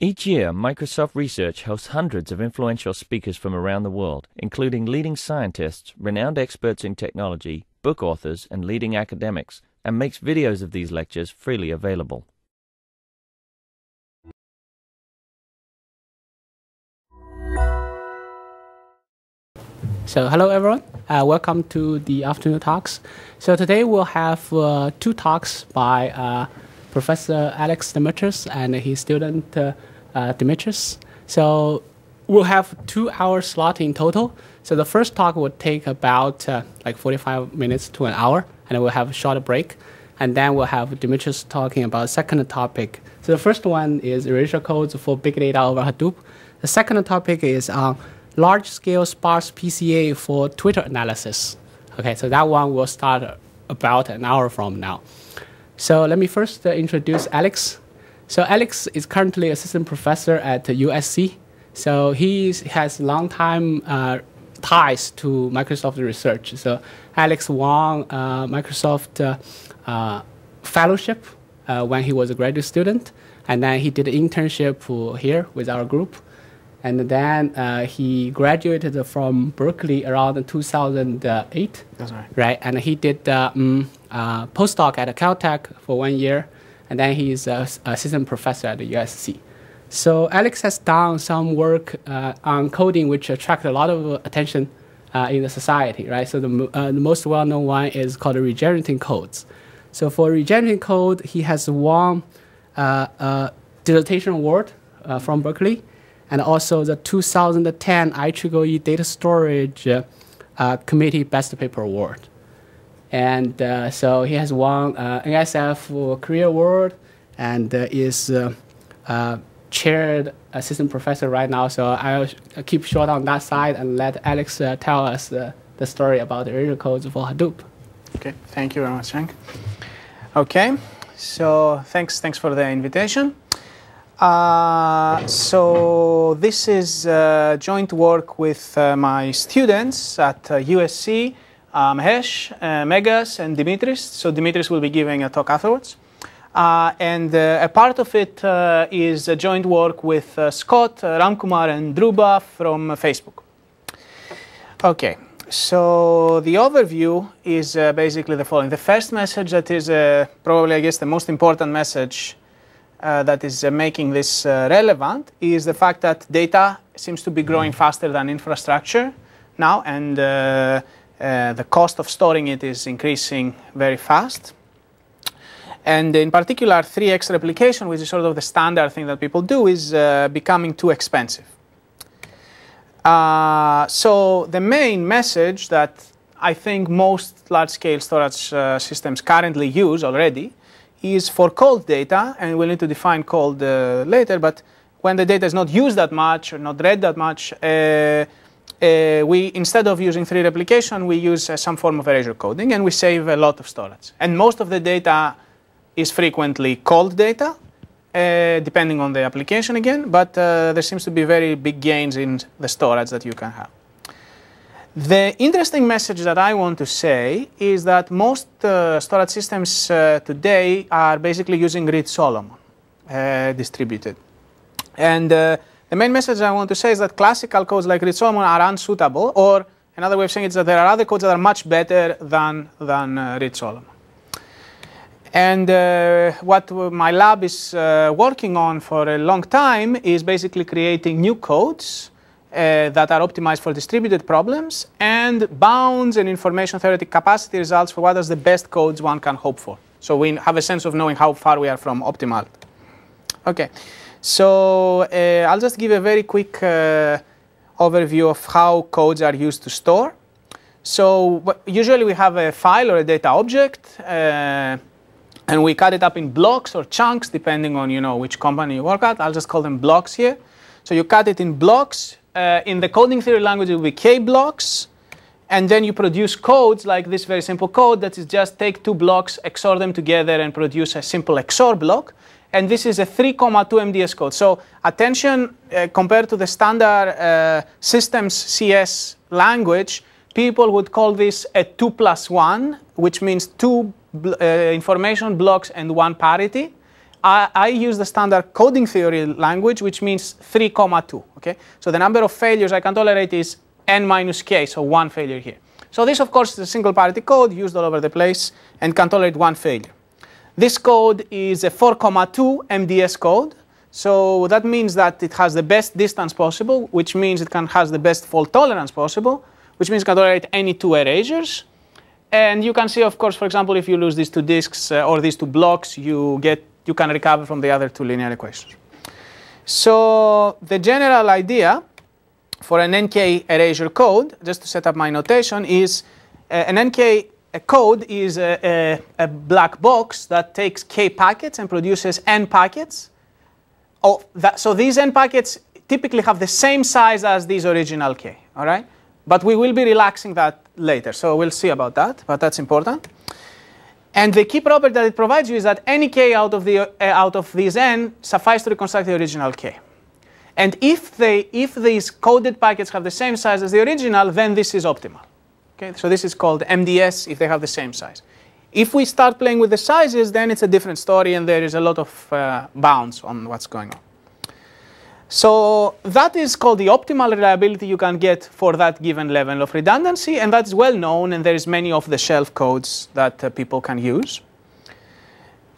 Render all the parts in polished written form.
Each year, Microsoft Research hosts hundreds of influential speakers from around the world, including leading scientists, renowned experts in technology, book authors, and leading academics, and makes videos of these lectures freely available. So hello everyone, welcome to the afternoon talks. So today we'll have two talks by Professor Alex Demetrius and his student Demetrius. So we'll have 2 hour slot in total. So the first talk will take about like 45 minutes to an hour, and then we'll have a short break. And then we'll have Demetrius talking about the second topic. So the first one is erasure codes for big data over Hadoop. The second topic is large-scale sparse PCA for Twitter analysis. Okay, so that one will start about an hour from now. So let me first introduce Alex. So Alex is currently assistant professor at USC. So he has long-time ties to Microsoft Research. So Alex won Microsoft fellowship when he was a graduate student, and then he did an internship here with our group. And then he graduated from Berkeley around 2008. That's right. Right, and he did postdoc at Caltech for 1 year, and then he's assistant professor at the USC. So Alex has done some work on coding, which attracted a lot of attention in the society, right? So the most well-known one is called regenerating codes. So for regenerating code, he has won a dissertation award from Berkeley, and also the 2010 IEEE Data Storage Committee Best Paper Award. And so he has won NSF Career Award and is chaired assistant professor right now. So I'll keep short on that side and let Alex tell us the story about the erasure codes for Hadoop. Okay, thank you very much, Frank. Okay, so thanks for the invitation. So this is joint work with my students at USC, Mahesh, Megas, and Dimitris. So Dimitris will be giving a talk afterwards. And a part of it is a joint work with Scott, Ramkumar, and Dhruba from Facebook. Okay, so the overview is basically the following. The first message that is probably, I guess, the most important message that is making this relevant is the fact that data seems to be growing faster than infrastructure now, and the cost of storing it is increasing very fast. And in particular, 3x replication, which is sort of the standard thing that people do, is becoming too expensive. So the main message that I think most large-scale storage systems currently use already is for cold data, and we'll need to define cold later, but when the data is not used that much or not read that much, we, instead of using 3 replication, we use some form of erasure coding, and we save a lot of storage. And most of the data is frequently cold data, depending on the application again, but there seems to be very big gains in the storage that you can have. The interesting message that I want to say is that most storage systems today are basically using Reed-Solomon distributed. And the main message I want to say is that classical codes like Reed-Solomon are unsuitable, or another way of saying it is that there are other codes that are much better than Reed-Solomon. And what my lab is working on for a long time is basically creating new codes that are optimized for distributed problems, and bounds and information theoretic capacity results for what are the best codes one can hope for. So we have a sense of knowing how far we are from optimal. Okay, so I'll just give a very quick overview of how codes are used to store. So usually we have a file or a data object, and we cut it up in blocks or chunks depending on which company you work at. I'll just call them blocks here. So you cut it in blocks. In the coding theory language, it will be K blocks. And then you produce codes like this very simple code that is just take 2 blocks, XOR them together, and produce a simple XOR block. And this is a 3,2 MDS code. So attention, compared to the standard systems CS language, people would call this a 2+1, which means 2 information blocks and 1 parity. I use the standard coding theory language, which means 3, 2. Okay? So the number of failures I can tolerate is n minus k, so one failure here. So this, of course, is a single parity code used all over the place and can tolerate one failure. This code is a 4, 2 MDS code. So that means that it has the best distance possible, which means it has the best fault tolerance possible, which means it can tolerate any two erasures. And you can see, of course, for example, if you lose these two disks or these two blocks, you can recover from the other two linear equations. So the general idea for an NK erasure code, just to set up my notation, is an NK code is a black box that takes k packets and produces n packets. So these n packets typically have the same size as these original k, all right? But we will be relaxing that later, so we'll see about that, but that's important. And the key property that it provides you is that any k out of these n suffice to reconstruct the original k. And if these coded packets have the same size as the original, then this is optimal. Okay, so this is called MDS if they have the same size. If we start playing with the sizes, then it's a different story, and there is a lot of bounds on what's going on. So that is called the optimal reliability you can get for that given level of redundancy, and that's well known, and there is many off-the-shelf codes that people can use.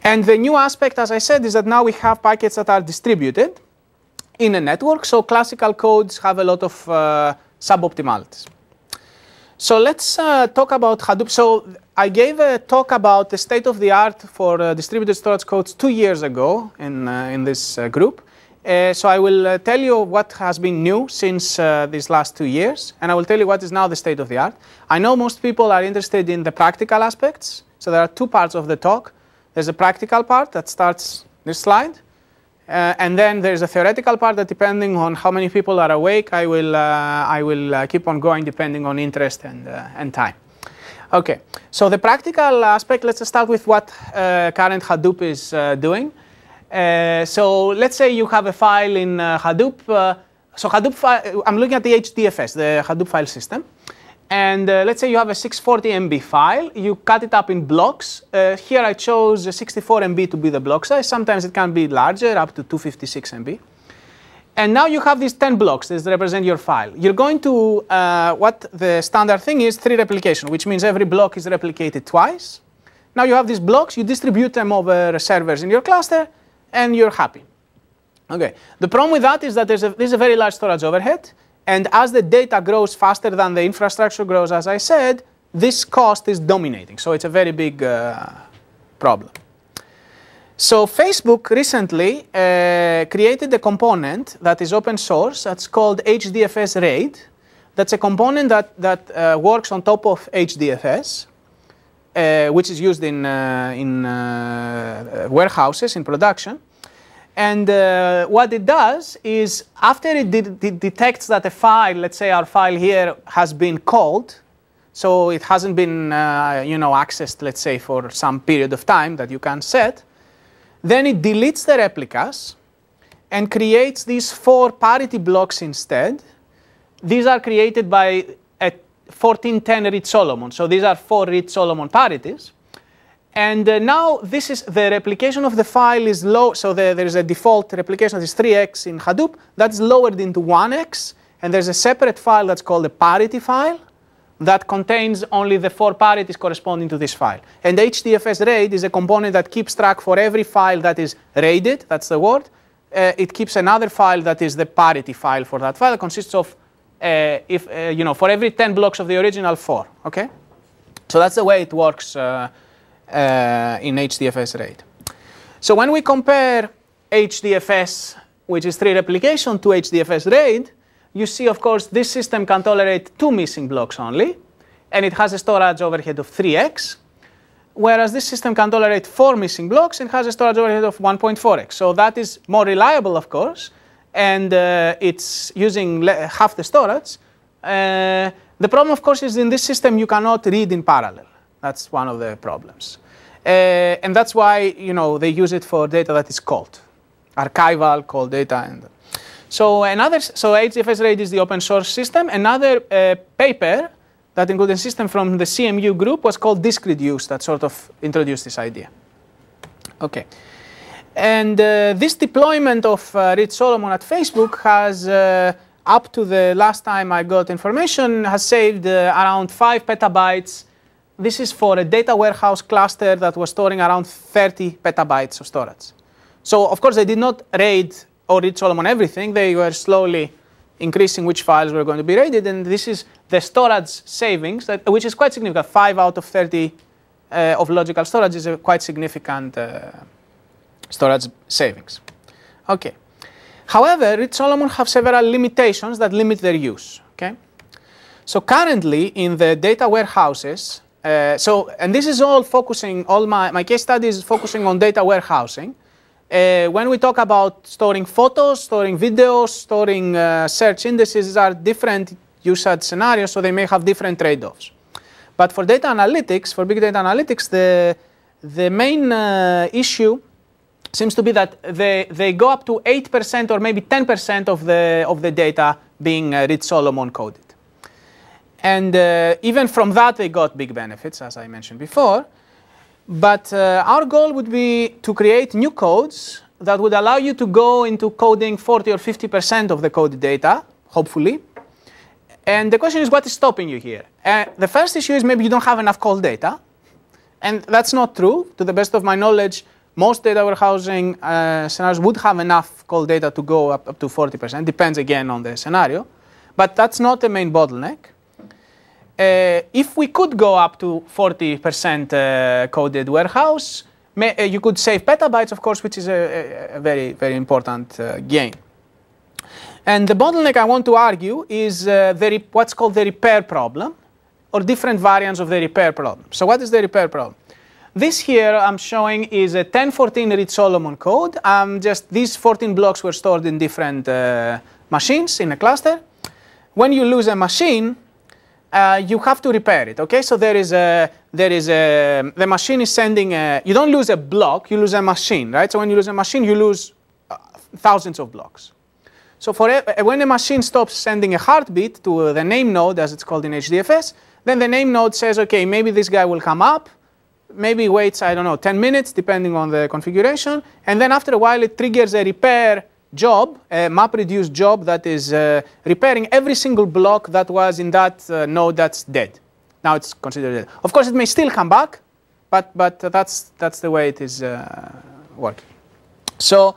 And the new aspect, as I said, is that now we have packets that are distributed in a network, so classical codes have a lot of suboptimalities. So let's talk about Hadoop. So I gave a talk about the state of the art for distributed storage codes 2 years ago in this group. So I will tell you what has been new since these last 2 years, and I will tell you what is now the state of the art. I know most people are interested in the practical aspects, so there are two parts of the talk. There's a practical part that starts this slide, and then there's a theoretical part that, depending on how many people are awake, I will keep on going depending on interest and time. Okay, so the practical aspect, let's start with what current Hadoop is doing. So let's say you have a file in Hadoop. So Hadoop file, I'm looking at the HDFS, the Hadoop file system. And let's say you have a 640 MB file. You cut it up in blocks. Here I chose 64 MB to be the block size. Sometimes it can be larger, up to 256 MB. And now you have these 10 blocks that represent your file. You're going to, what the standard thing is, 3 replication, which means every block is replicated twice. Now you have these blocks. You distribute them over servers in your cluster, and you're happy. Okay. The problem with that is that there's a very large storage overhead, and as the data grows faster than the infrastructure grows, as I said, this cost is dominating. So it's a very big problem. So Facebook recently created a component that is open source that's called HDFS RAID. That's a component that works on top of HDFS, which is used in warehouses in production. And what it does is, after it detects that a file, let's say our file here, has been called, so it hasn't been accessed, let's say, for some period of time that you can set, then it deletes the replicas and creates these 4 parity blocks instead. These are created by a 1410 Reed-Solomon. So these are 4 Reed-Solomon parities. And now this is the replication of the file is low. So there is a default replication that is 3x in Hadoop. That's lowered into 1x. And there's a separate file that's called a parity file that contains only the 4 parities corresponding to this file. And HDFS RAID is a component that keeps track for every file that is raided. That's the word. It keeps another file that is the parity file for that file. It consists of, for every 10 blocks of the original, 4. Okay? So that's the way it works in HDFS RAID. So when we compare HDFS, which is 3 replication, to HDFS RAID, you see, of course, this system can tolerate 2 missing blocks only, and it has a storage overhead of 3x, whereas this system can tolerate 4 missing blocks and has a storage overhead of 1.4x. So that is more reliable, of course, and it's using half the storage. The problem, of course, is in this system you cannot read in parallel. That's one of the problems. And that's why they use it for data that is called, archival, called data. So HDFS RAID is the open source system. Another paper that included a system from the CMU group was called disk reduce, that sort of introduced this idea. Okay. And this deployment of Reed-Solomon at Facebook has, up to the last time I got information, has saved around 5 petabytes. This is for a data warehouse cluster that was storing around 30 petabytes of storage. So, of course, they did not raid or Reed-Solomon everything. They were slowly increasing which files were going to be raided. And this is the storage savings, which is quite significant. 5 out of 30 of logical storage is a quite significant storage savings. Okay. However, Reed-Solomon have several limitations that limit their use. Okay. So currently in the data warehouses, and this is all focusing, all my case study is focusing on data warehousing. When we talk about storing photos, storing videos, storing search indices, these are different usage scenarios, so they may have different trade-offs. But for data analytics, for big data analytics, the main issue seems to be that they go up to 8% or maybe 10% of the data being Reed-Solomon coded. And even from that, they got big benefits, as I mentioned before. But our goal would be to create new codes that would allow you to go into coding 40 or 50% of the coded data, hopefully. And the question is, what is stopping you here? The first issue is maybe you don't have enough cold data. And that's not true. To the best of my knowledge, most data warehousing scenarios would have enough cold data to go up to 40%. Depends again on the scenario. But that's not the main bottleneck. If we could go up to 40% coded warehouse, you could save petabytes, of course, which is a very, very important gain. And the bottleneck I want to argue is what's called the repair problem, or different variants of the repair problem. So what is the repair problem? This here I'm showing is a 1014 Reed-Solomon code. These 14 blocks were stored in different machines in a cluster. When you lose a machine, you have to repair it. Okay, so the machine is sending you don't lose a block, you lose a machine, right? So when you lose a machine, you lose thousands of blocks. So when a machine stops sending a heartbeat to the name node, as it's called in HDFS, then the name node says, okay, maybe this guy will come up, maybe waits, I don't know, 10 minutes, depending on the configuration, and then after a while it triggers a repair job, a MapReduce job that is repairing every single block that was in that node that's dead. Now it's considered dead. Of course, it may still come back, but that's the way it is working. So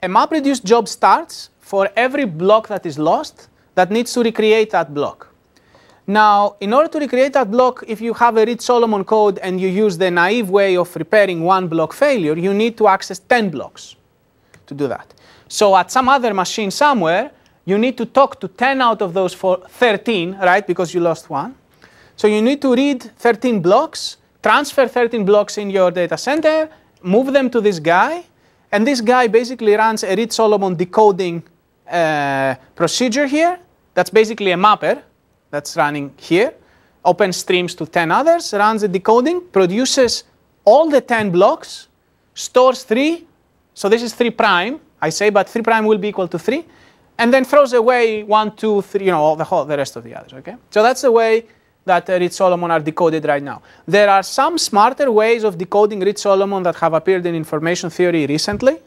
a MapReduce job starts for every block that is lost that needs to recreate that block. Now, in order to recreate that block, if you have a Reed-Solomon code and you use the naive way of repairing one block failure, you need to access 10 blocks to do that. So at some other machine somewhere, you need to talk to 10 out of those 13, right, because you lost one. So you need to read 13 blocks, transfer 13 blocks in your data center, move them to this guy, and this guy basically runs a Reed-Solomon decoding procedure here. That's basically a mapper that's running here, opens streams to 10 others, runs the decoding, produces all the 10 blocks, stores 3, so this is 3 prime, I say, but 3 prime will be equal to 3, and then throws away 1, 2, 3, the rest of the others, okay? So that's the way that Reed-Solomon are decoded right now. There are some smarter ways of decoding Reed-Solomon that have appeared in information theory recently,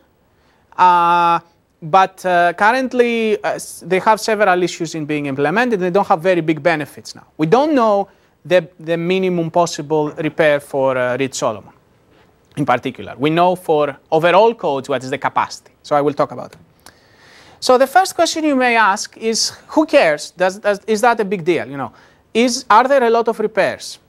but currently they have several issues in being implemented. They don't have very big benefits now. We don't know the minimum possible repair for Reed-Solomon in particular. We know for overall codes what is the capacity. So I will talk about it. So the first question you may ask is, who cares? Is that a big deal? Are there a lot of repairs?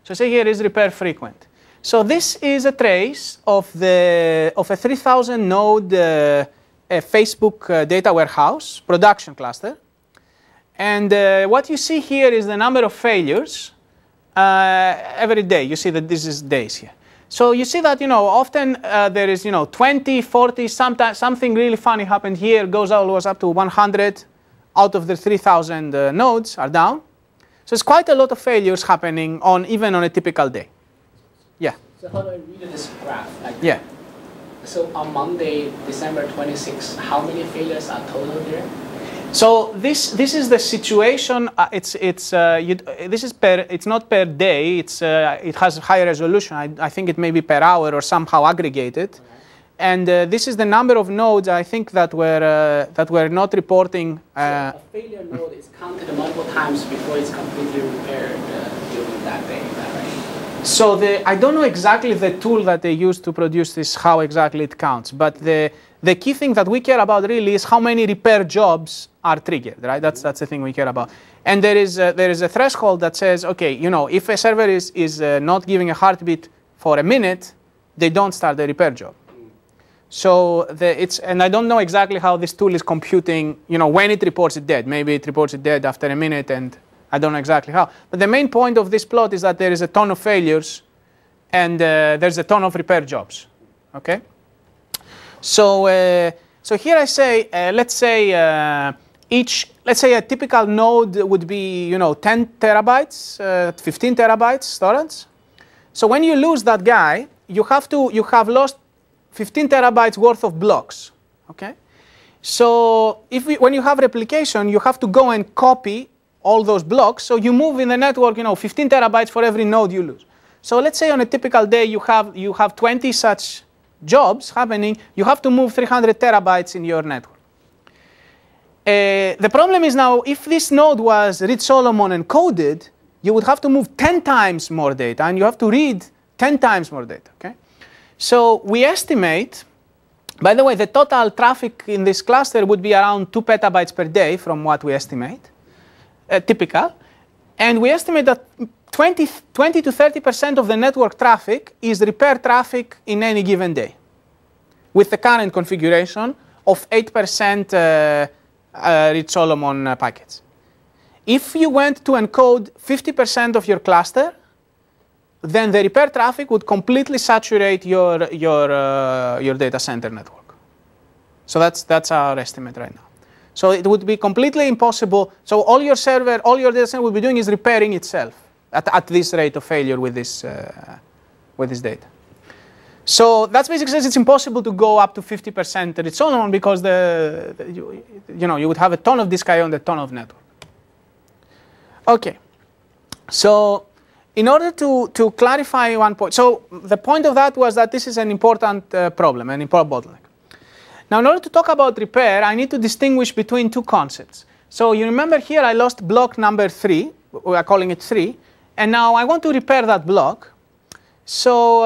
So say here is repair frequent. So this is a trace of a 3,000 node Facebook data warehouse production cluster. And what you see here is the number of failures every day. You see that this is days here. So you see that, often there is, 20, 40, sometimes something really funny happened here, goes always up to 100 out of the 3,000 nodes are down. So it's quite a lot of failures happening even on a typical day. Yeah. So how do I read this graph? Yeah. So on Monday, December 26, how many failures are total there? So this is the situation. It's not per day. It has higher resolution. I think it may be per hour or somehow aggregated. And this is the number of nodes, I think, that were not reporting. So a failure node is counted multiple times before it's completely repaired during that day, is that right? So I don't know exactly the tool that they use to produce this, how exactly it counts. But the key thing that we care about really is how many repair jobs are triggered, right? That's the thing we care about. And there is a threshold that says, okay, if a server is not giving a heartbeat for a minute, they don't start the repair job. So and I don't know exactly how this tool is computing, when it reports it dead. Maybe it reports it dead after a minute, and I don't know exactly how. But the main point of this plot is that there is a ton of failures, and there's a ton of repair jobs. Okay. So here I say, let's say a typical node would be 10 terabytes, 15 terabytes storage. So when you lose that guy, you have lost 15 terabytes worth of blocks. Okay. So when you have replication, you have to go and copy all those blocks. So you move in the network, 15 terabytes for every node you lose. So let's say on a typical day you have 20 such jobs happening. You have to move 300 terabytes in your network. The problem is now, if this node was Reed-Solomon encoded, you would have to move 10 times more data, and you have to read 10 times more data. Okay. So we estimate, by the way, the total traffic in this cluster would be around 2 petabytes per day from what we estimate, typical. And we estimate that 20 to 30% of the network traffic is repair traffic in any given day with the current configuration of 8% Reed-Solomon packets. If you went to encode 50% of your cluster, then the repair traffic would completely saturate your data center network. So that's our estimate right now. So it would be completely impossible. So all your data center would be doing is repairing itself at this rate of failure with this data. So that's basically says it's impossible to go up to 50% Reed-Solomon because you would have a ton of disk I/O and a ton of network. Okay, so in order to clarify one point, so the point of that was that this is an important problem, an important bottleneck. Now, in order to talk about repair, I need to distinguish between two concepts. So you remember here I lost block number 3, we are calling it 3, and now I want to repair that block. So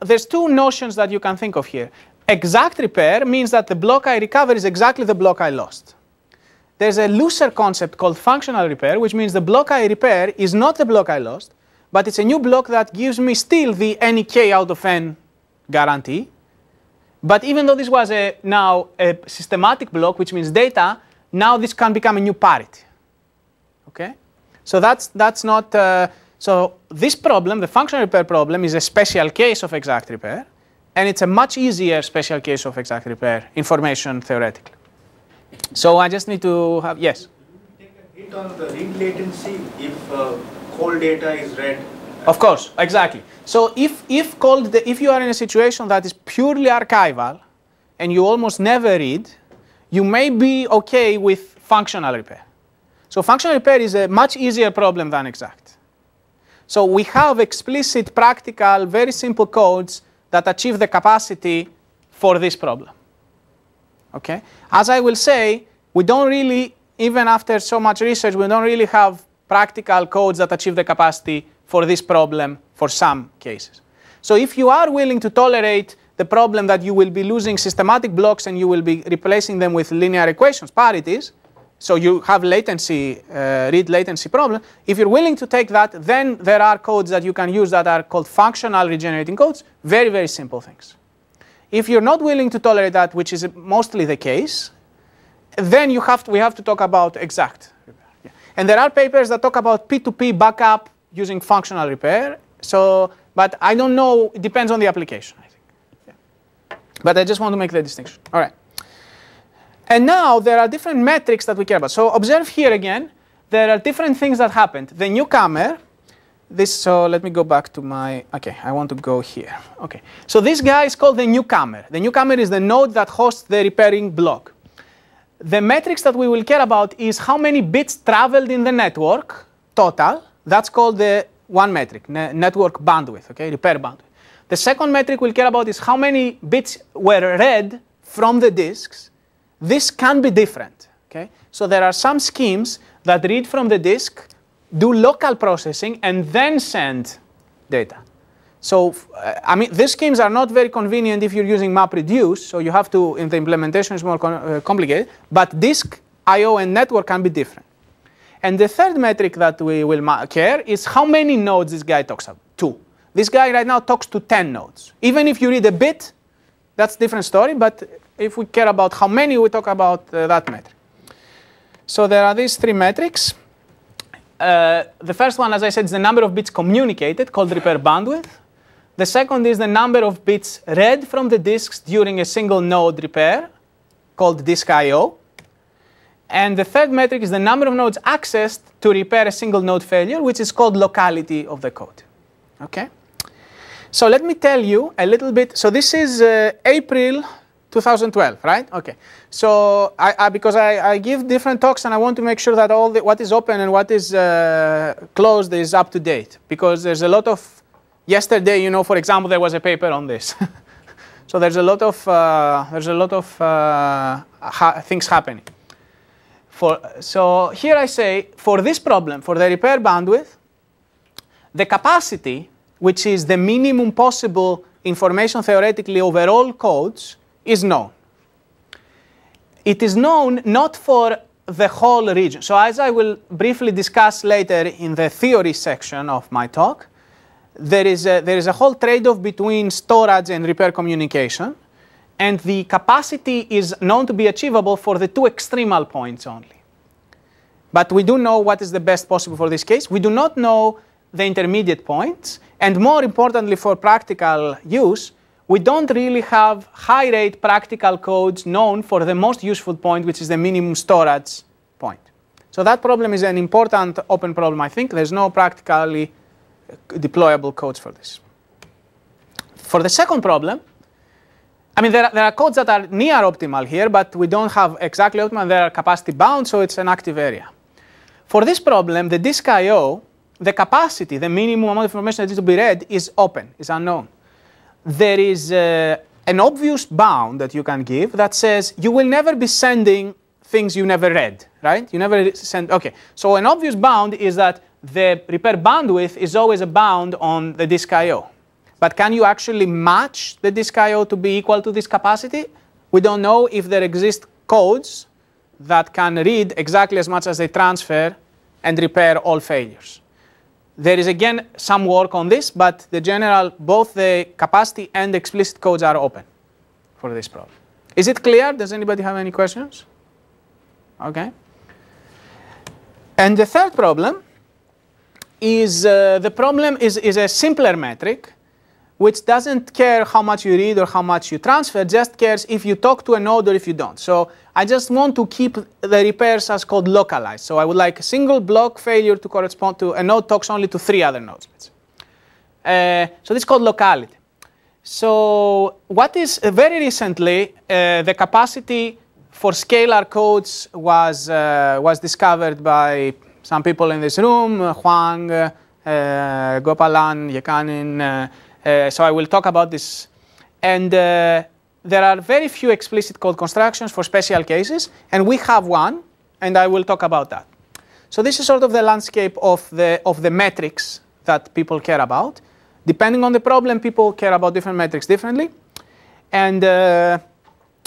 there's two notions that you can think of here. Exact repair means that the block I recover is exactly the block I lost. There's a looser concept called functional repair, which means the block I repair is not the block I lost, but it's a new block that gives me still the any k out of n guarantee. But even though this was now a systematic block, which means data, now this can become a new parity. Okay? So that's not. So this problem, the functional repair problem, is a special case of exact repair, and it's a much easier special case of exact repair information theoretically. So I just need to have, yes? Take a hit on the read latency if cold data is read. Of course, exactly. So if you are in a situation that is purely archival and you almost never read, you may be okay with functional repair. So functional repair is a much easier problem than exact. So we have explicit, practical, very simple codes that achieve the capacity for this problem. Okay? As I will say, we don't really, even after so much research, we don't really have practical codes that achieve the capacity for this problem for some cases. So if you are willing to tolerate the problem that you will be losing systematic blocks and you will be replacing them with linear equations, parities, so you have latency, read latency problem, if you're willing to take that, then there are codes that you can use that are called functional regenerating codes, very, very simple things. If you're not willing to tolerate that, which is mostly the case, then we have to talk about exact repair. Yeah. And there are papers that talk about P2P backup using functional repair. So, but I don't know, it depends on the application, I think. Yeah. But I just want to make the distinction. All right. And now there are different metrics that we care about. So observe here again, there are different things that happened. The newcomer, so let me go back to my, okay, I want to go here. Okay, so this guy is called the newcomer. The newcomer is the node that hosts the repairing block. The metrics that we will care about is how many bits traveled in the network, total. That's called the one metric, network bandwidth, okay, repair bandwidth. The second metric we'll care about is how many bits were read from the disks. This can be different. Okay? So there are some schemes that read from the disk, do local processing, and then send data. So, I mean, these schemes are not very convenient if you're using MapReduce, so you have to, in the implementation is more complicated, but disk, I/O, and network can be different. And the third metric that we will care is how many nodes this guy talks to. This guy right now talks to 10 nodes. Even if you read a bit, that's a different story, but if we care about how many, we talk about that metric. So there are these three metrics. The first one, as I said, is the number of bits communicated, called repair bandwidth. The second is the number of bits read from the disks during a single node repair, called disk I/O. And the third metric is the number of nodes accessed to repair a single node failure, which is called locality of the code. Okay? So let me tell you a little bit. So this is April 2012, right? Okay. So because I give different talks and I want to make sure that what is open and what is closed is up to date. Because there's a lot of, yesterday, you know, for example, there was a paper on this. So there's a lot of things happening. So here I say, for this problem, for the repair bandwidth, the capacity, which is the minimum possible information theoretically over all codes, is known. It is known not for the whole region. So as I will briefly discuss later in the theory section of my talk, there is a whole trade-off between storage and repair communication. And the capacity is known to be achievable for the two extremal points only. But we do know what is the best possible for this case. We do not know the intermediate points. And more importantly, for practical use, we don't really have high-rate practical codes known for the most useful point, which is the minimum storage point. So that problem is an important open problem, I think. There's no practically deployable codes for this. For the second problem, I mean, there are codes that are near optimal here, but we don't have exactly optimal. They are capacity bound, so it's an active area. For this problem, the disk I/O, the capacity, the minimum amount of information that needs to be read, is open, is unknown. There is an obvious bound that you can give that says you will never be sending things you never read, right? You never send, okay. So an obvious bound is that the repair bandwidth is always a bound on the disk I/O. But can you actually match the disk I/O to be equal to this capacity? We don't know if there exist codes that can read exactly as much as they transfer and repair all failures. There is again some work on this, but the general, both the capacity and explicit codes are open for this problem. Is it clear? Does anybody have any questions? Okay. And the third problem is a simpler metric, which doesn't care how much you read or how much you transfer, just cares if you talk to a node or if you don't. So I just want to keep the repairs as called localized. So I would like a single block failure to correspond to a node talks only to 3 other nodes. So this is called locality. So what is very recently, the capacity for scalar codes was discovered by some people in this room, Huang, Gopalan, Yekanin. So I will talk about this. And there are very few explicit code constructions for special cases, and we have one, and I will talk about that. So this is sort of the landscape of the metrics that people care about. Depending on the problem, people care about different metrics differently. And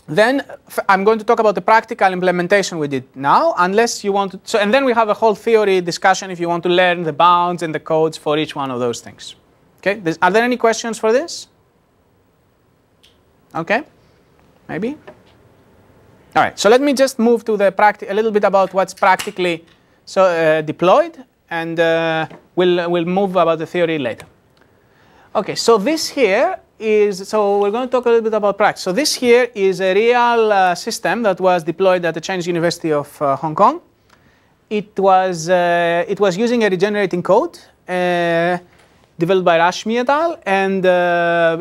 then I'm going to talk about the practical implementation we did now, unless you want to. So, and then we have a whole theory discussion if you want to learn the bounds and the codes for each one of those things. Okay, are there any questions for this? Okay, maybe. All right, so let me just move to the a little bit about what's practically deployed, and we'll move about the theory later. Okay, so this here is, so we're going to talk a little bit about practice. So this here is a real system that was deployed at the Chinese University of Hong Kong. It was using a regenerating code developed by Rashmi et al. And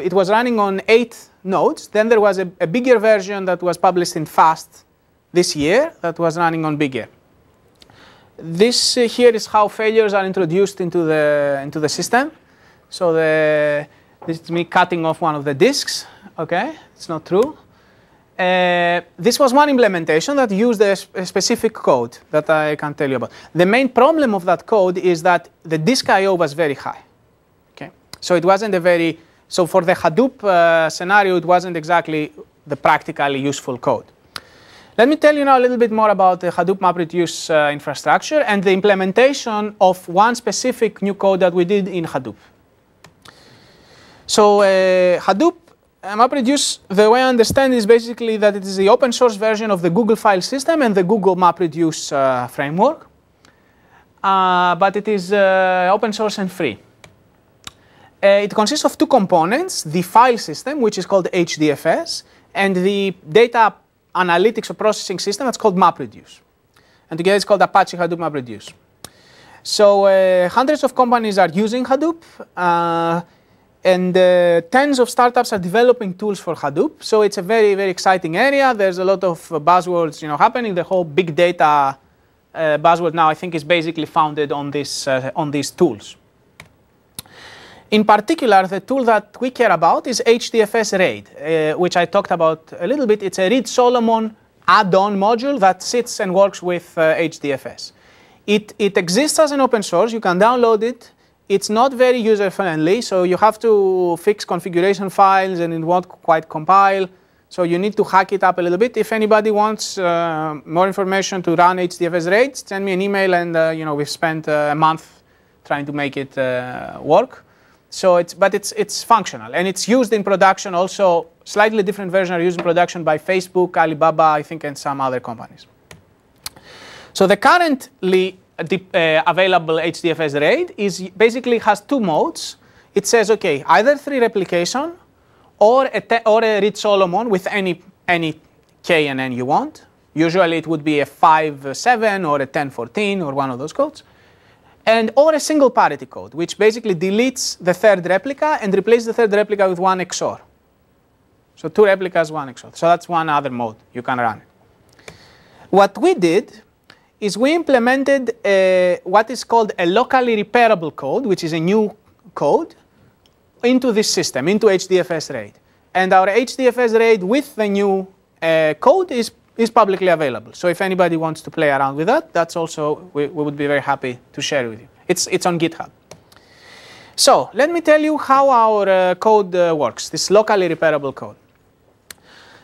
it was running on 8 nodes. Then there was a bigger version that was published in FAST this year that was running on bigger. This here is how failures are introduced into the system. So This is me cutting off one of the disks. Okay, it's not true. This was one implementation that used a specific code that I can tell you about. The main problem of that code is that the disk I/O was very high. Okay, so it wasn't a very, so for the Hadoop scenario, it wasn't exactly the practically useful code. Let me tell you now a little bit more about the Hadoop MapReduce infrastructure and the implementation of one specific new code that we did in Hadoop. So Hadoop MapReduce, the way I understand is basically that it is the open source version of the Google file system and the Google MapReduce framework. But it is open source and free. It consists of two components, the file system, which is called HDFS, and the data analytics or processing system that's called MapReduce. And together it's called Apache Hadoop MapReduce. So hundreds of companies are using Hadoop. And tens of startups are developing tools for Hadoop. So it's a very, very exciting area. There's a lot of buzzwords happening. The whole big data buzzword now, I think, is basically founded on these tools. In particular, the tool that we care about is HDFS RAID, which I talked about a little bit. It's a Reed-Solomon add-on module that sits and works with HDFS. It exists as an open source. You can download it. It's not very user-friendly, so you have to fix configuration files and it won't quite compile. So you need to hack it up a little bit. If anybody wants more information to run HDFS RAID, send me an email, and we've spent a month trying to make it work. So it's functional, and it's used in production also. Slightly different versions are used in production by Facebook, Alibaba, I think, and some other companies. So the currently available HDFS RAID basically has two modes. It says, okay, either 3 replication or a Reed-Solomon with any K and N you want. Usually it would be a 5.7 or a 10.14 or one of those codes. Or a single parity code, which basically deletes the third replica and replaces the third replica with one XOR. So 2 replicas, 1 XOR. So that's one other mode you can run it. What we did is we implemented what is called a locally repairable code, which is a new code, into this system, into HDFS RAID. And our HDFS RAID with the new code is publicly available. So if anybody wants to play around with that, that's also, we would be very happy to share with you. It's on GitHub. So let me tell you how our code works, this locally repairable code.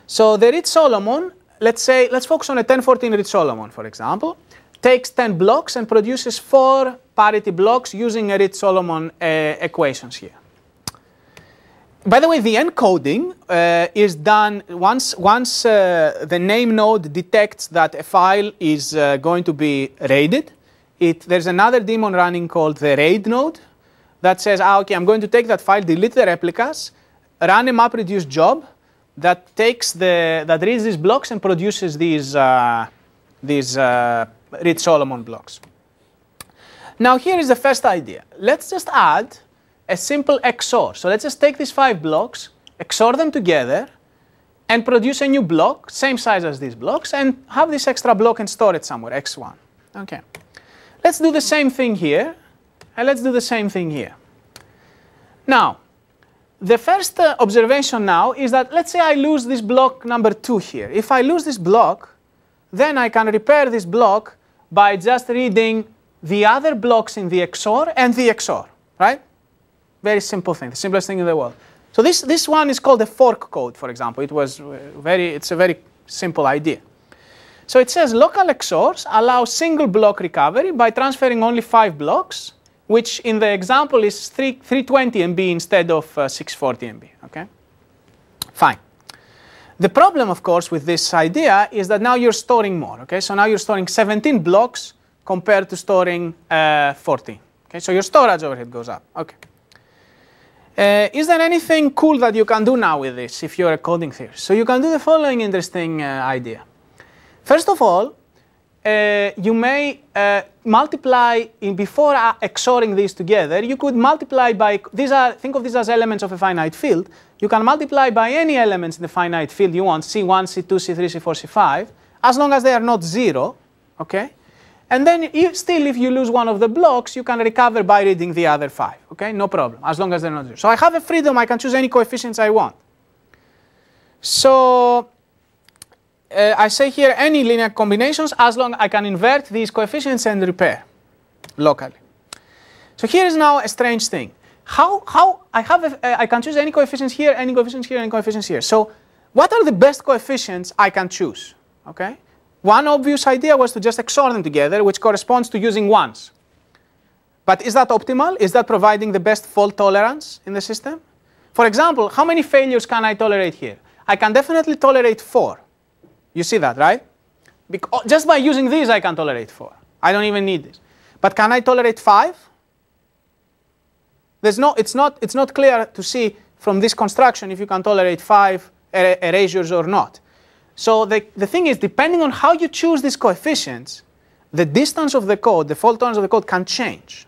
So the Reed-Solomon, let's focus on a 1014 Reed-Solomon, for example, takes 10 blocks and produces 4 parity blocks using a Reed-Solomon equations here. By the way, the encoding is done once the name node detects that a file is going to be raided. There's another daemon running called the raid node that says, okay, I'm going to take that file, delete the replicas, run a MapReduce job that reads these blocks and produces these Reed-Solomon blocks. Now here is the first idea. Let's just add a simple XOR. So let's just take these 5 blocks, XOR them together, and produce a new block, same size as these blocks, and have this extra block and store it somewhere, x1. Okay. Let's do the same thing here, and let's do the same thing here. Now, the first observation now is that let's say I lose this block number 2 here. If I lose this block, then I can repair this block by just reading the other blocks in the XOR and the XOR, right? Very simple thing, the simplest thing in the world. So this one is called a fork code, for example. It's a very simple idea. So it says local XORs allow single block recovery by transferring only 5 blocks, which in the example is 320 MB instead of 640 MB, okay? Fine. The problem, of course, with this idea is that now you're storing more, okay? So now you're storing 17 blocks compared to storing 14, okay? So your storage overhead goes up, okay. Is there anything cool that you can do now with this if you're a coding theorist? So you can do the following interesting idea. First of all, you may multiply before XORing these together. You could multiply by think of these as elements of a finite field. You can multiply by any elements in the finite field you want, C1, C2, C3, C4, C5, as long as they are not 0, okay? And then still, if you lose one of the blocks, you can recover by reading the other 5. Okay, no problem, as long as they're not 0. So I have a freedom. I can choose any coefficients I want. So I say here any linear combinations as long as I can invert these coefficients and repair locally. So here is now a strange thing. How I can choose any coefficients here, any coefficients here, any coefficients here. So what are the best coefficients I can choose? Okay. One obvious idea was to just XOR them together, which corresponds to using ones. But is that optimal? Is that providing the best fault tolerance in the system? For example, how many failures can I tolerate here? I can definitely tolerate 4. You see that, right? Because just by using these, I can tolerate 4. I don't even need this. But can I tolerate 5? It's not clear to see from this construction if you can tolerate 5 erasures or not. So the thing is, depending on how you choose these coefficients, the distance of the code, the fault tolerance of the code can change.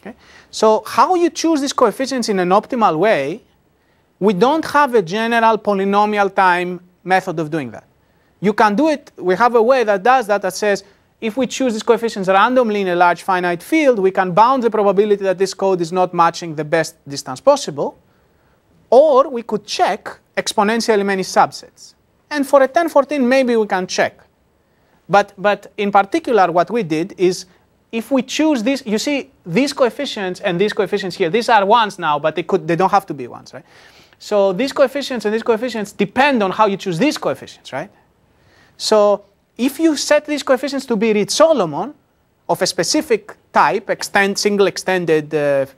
Okay? So how you choose these coefficients in an optimal way, we don't have a general polynomial time method of doing that. You can do it, we have a way that does that, that says, if we choose these coefficients randomly in a large finite field, we can bound the probability that this code is not matching the best distance possible. Or we could check exponentially many subsets. And for a 1014, maybe we can check. But in particular, what we did is, if we choose this, you see, these coefficients and these coefficients here, these are ones now, but they don't have to be ones, right? So these coefficients and these coefficients depend on how you choose these coefficients, right? So if you set these coefficients to be Reed-Solomon of a specific type, single extended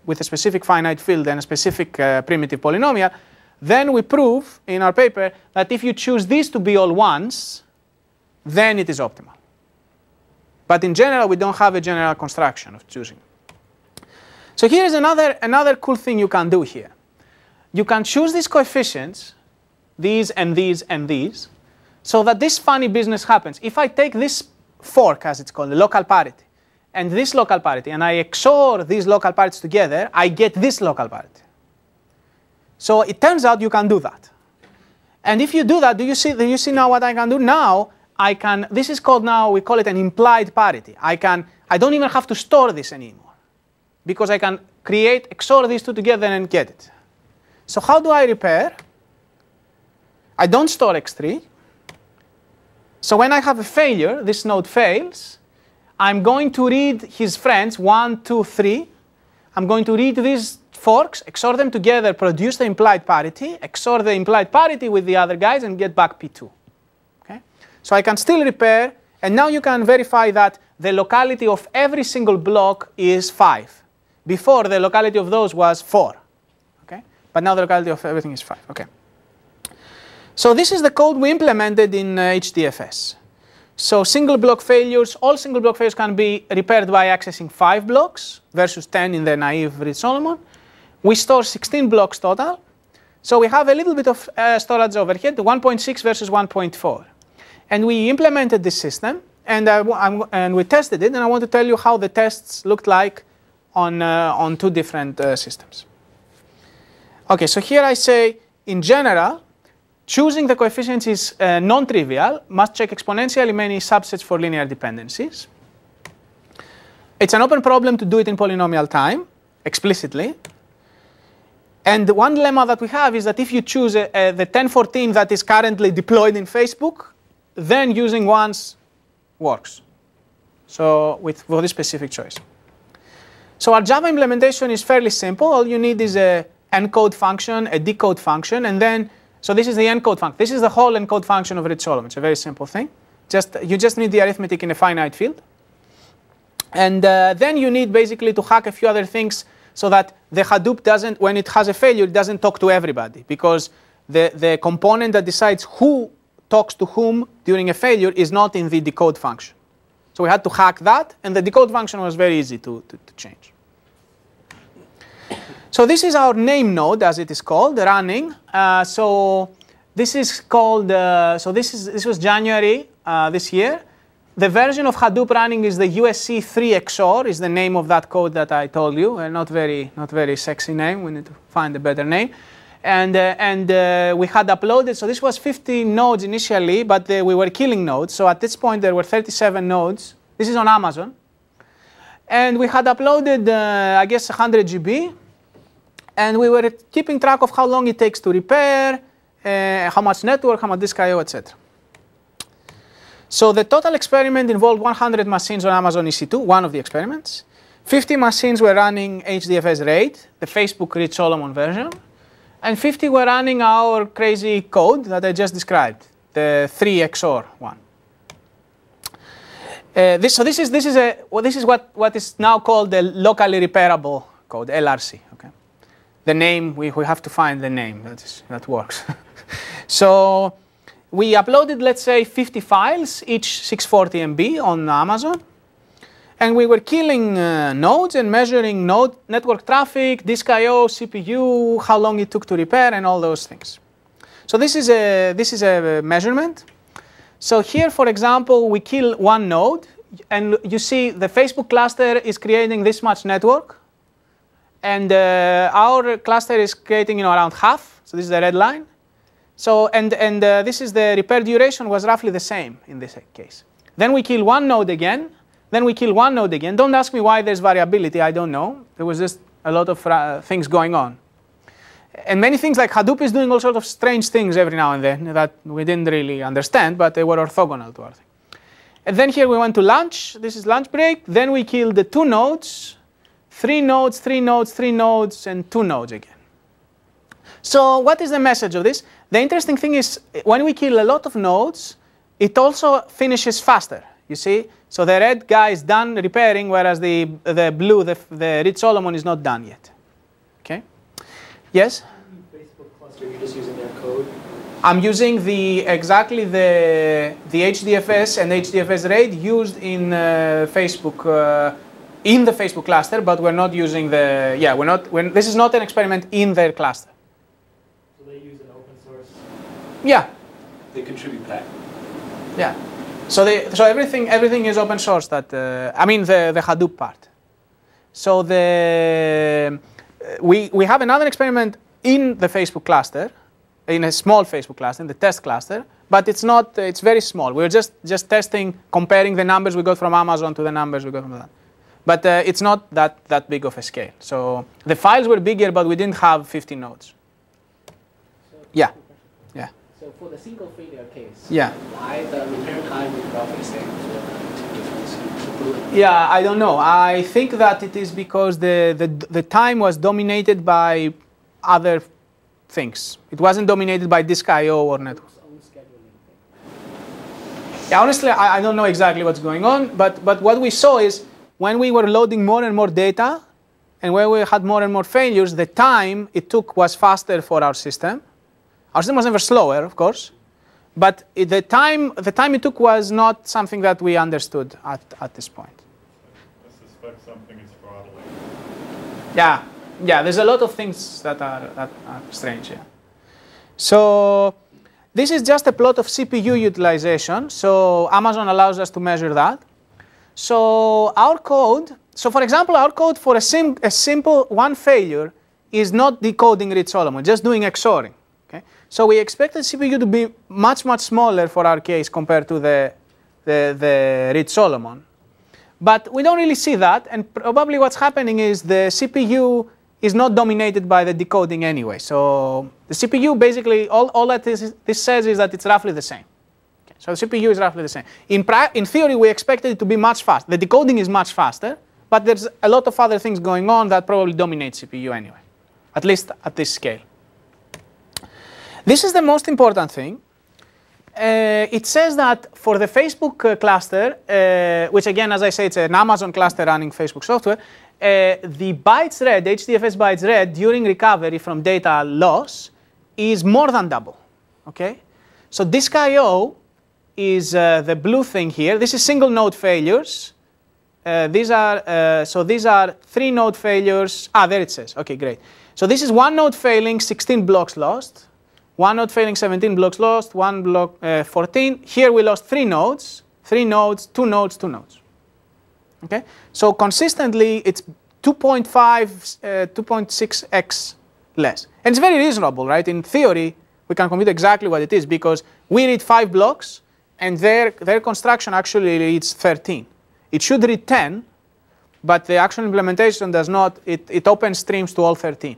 with a specific finite field and a specific primitive polynomial, then we prove in our paper that if you choose these to be all ones, then it is optimal. But in general, we don't have a general construction of choosing. So here is another cool thing you can do here. You can choose these coefficients, these and these and these, so that this funny business happens. If I take this fork, as it's called, the local parity, and this local parity, and I XOR these local parities together, I get this local parity. So it turns out you can do that. And if you do that, do you see now what I can do? Now, this is called now, we call it an implied parity. I don't even have to store this anymore, because I can XOR these two together and get it. So how do I repair? I don't store x3. So when I have a failure, this node fails, I'm going to read his friends, 1, 2, 3. I'm going to read these forks, XOR them together, produce the implied parity, XOR the implied parity with the other guys, and get back P2. Okay? So I can still repair, and now you can verify that the locality of every single block is 5. Before, the locality of those was 4. Okay? But now the locality of everything is 5. Okay. So this is the code we implemented in HDFS. So single block failures, all single block failures can be repaired by accessing 5 blocks versus 10 in the naive Reed-Solomon. We store 16 blocks total. So we have a little bit of storage overhead, 1.6 versus 1.4. And we implemented this system, and we tested it, and I want to tell you how the tests looked like on 2 different systems. Okay, so here I say, in general, choosing the coefficients is non-trivial, must check exponentially many subsets for linear dependencies. It's an open problem to do it in polynomial time, explicitly. And one dilemma that we have is that if you choose the 1014 that is currently deployed in Facebook, then using ones works. So for this specific choice. So our Java implementation is fairly simple. All you need is a encode function, a decode function, and then, so this is the encode function. This is the whole encode function of Reed-Solomon. It's a very simple thing. You just need the arithmetic in a finite field. And then you need basically to hack a few other things so that the Hadoop doesn't, when it has a failure, it doesn't talk to everybody, because the component that decides who talks to whom during a failure is not in the decode function. So we had to hack that, and the decode function was very easy to change. So this is our name node, as it is called, running. So this is called, this was January this year. The version of Hadoop running is the USC3 XOR, is the name of that code that I told you. Not very sexy name. We need to find a better name. And we had uploaded, so this was 50 nodes initially, but we were killing nodes. So at this point there were 37 nodes This is on Amazon. And we had uploaded, I guess, 100 GB. And we were keeping track of how long it takes to repair, how much network, how much disk I/O, etc. So the total experiment involved 100 machines on Amazon EC2, one of the experiments. 50 machines were running HDFS RAID, the Facebook Reed-Solomon version. And 50 were running our crazy code that I just described, the 3 XOR one. This is what is now called the locally repairable code, LRC. Okay? The name, we have to find the name that works. So we uploaded, let's say, 50 files, each 640 MB on Amazon. And we were killing nodes and measuring node network traffic, disk I/O, CPU, how long it took to repair, and all those things. So this is a measurement. So here, for example, we kill one node, and you see the Facebook cluster is creating this much network, and our cluster is creating around half. So this is the red line. So and this is the repair duration was roughly the same in this case. Then we kill one node again. Then we kill one node again. Don't ask me why there's variability. I don't know. There was just a lot of things going on. And many things like Hadoop is doing all sorts of strange things every now and then that we didn't really understand, but they were orthogonal to our thing. And then here we went to lunch. This is lunch break. Then we killed the 2 nodes, 3 nodes, 3 nodes, 3 nodes, and 2 nodes again. So what is the message of this? The interesting thing is when we kill a lot of nodes, it also finishes faster. You see? So the red guy is done repairing, whereas the blue, the Reed-Solomon, is not done yet. Okay? Yes? Facebook cluster, you're just using their code? I'm using exactly the HDFS and HDFS RAID used in Facebook, in the Facebook cluster, but we're not using the, this is not an experiment in their cluster. So they use an open source? Yeah. They contribute back. Yeah. So everything is open source. That I mean the Hadoop part. So we have another experiment in the Facebook cluster, in a small Facebook cluster, in the test cluster, but it's not. It's very small. We're just testing, comparing the numbers we got from Amazon to the numbers we got from that. But it's not that big of a scale. So the files were bigger, but we didn't have 50 nodes. Yeah. Yeah. So for the single failure case, yeah. why the repair time is roughly the same for the Yeah, I don't know. I think that it is because the time was dominated by other things. It wasn't dominated by disk I/O or network. Yeah, honestly, I don't know exactly what's going on, but what we saw is when we were loading more and more data, and when we had more and more failures, the time it took was faster for our system. Our system was never slower, of course, but the time it took was not something that we understood at this point. I suspect something is throttling. Yeah, there's a lot of things that are strange. Yeah. So this is just a plot of CPU utilization. So Amazon allows us to measure that. So our code, for example, our code for a simple one failure is not decoding Reed-Solomon, just doing XORing. Okay? So we expected CPU to be much smaller for our case compared to the Reed-Solomon. But we don't really see that, and probably what's happening is the CPU is not dominated by the decoding anyway. So the CPU basically, all that this says is that it's roughly the same. Okay, so the CPU is roughly the same. In theory, we expected it to be much faster. The decoding is much faster, but there's a lot of other things going on that probably dominate CPU anyway, at least at this scale. This is the most important thing. It says that for the Facebook cluster, which again, as I say, it's an Amazon cluster running Facebook software, the bytes read, HDFS bytes read during recovery from data loss is more than double. Okay, so disk I/O is the blue thing here. This is single node failures. These are 3 node failures. There it says. Okay, great. So this is 1 node failing, 16 blocks lost. 1 node failing, 17 blocks lost. 1 block, 14. Here we lost 3 nodes. 3 nodes, 2 nodes, 2 nodes. Okay, so consistently it's 2.5, 2.6x less, and it's very reasonable, right? In theory, we can compute exactly what it is because we read 5 blocks, and their construction actually reads 13. it should read 10, but the actual implementation does not. It opens streams to all 13.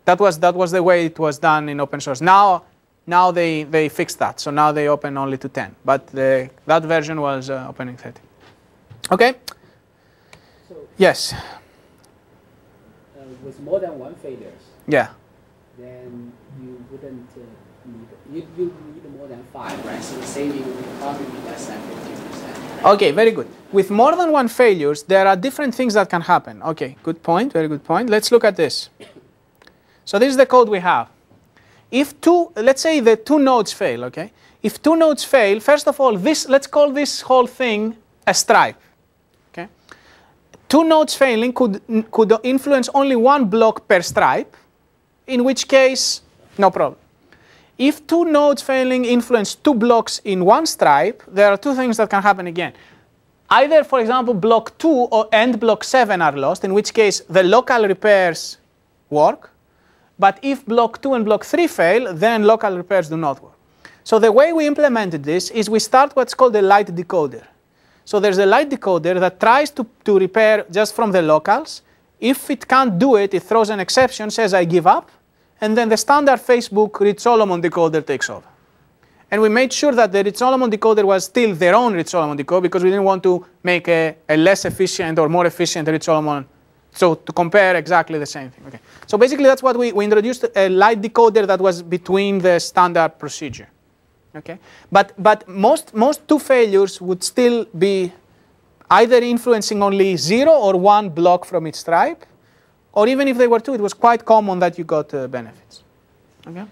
That was the way it was done in open source. Now they fixed that, so now they open only to 10. But that version was opening 13. Okay. So, yes. With more than one failures, Yeah. then you wouldn't need you need more than 5, right? So the saving would probably be less than 50%. Okay, very good. With more than one failures, there are different things that can happen. Okay, good point, very good point. Let's look at this. So this is the code we have. If let's say the 2 nodes fail, okay? If 2 nodes fail, first of all, let's call this whole thing a stripe, okay? 2 nodes failing could influence only 1 block per stripe, in which case, no problem. If 2 nodes failing influence 2 blocks in 1 stripe, there are 2 things that can happen again. Either, for example, block 2 and block 7 are lost, in which case the local repairs work. But if block 2 and block 3 fail, then local repairs do not work. So the way we implemented this is we start what's called a light decoder. So there's a light decoder that tries to repair just from the locals. If it can't do it, it throws an exception, says I give up, and then the standard Facebook Reed-Solomon decoder takes over. And we made sure that the Reed-Solomon decoder was still their own Reed-Solomon decoder because we didn't want to make a less efficient or more efficient Reed-Solomon. So to compare exactly the same thing. Okay. So basically that's what we introduced, a light decoder that was between the standard procedure. Okay. But most 2 failures would still be either influencing only 0 or 1 block from each stripe, or even if they were 2, it was quite common that you got benefits. Okay.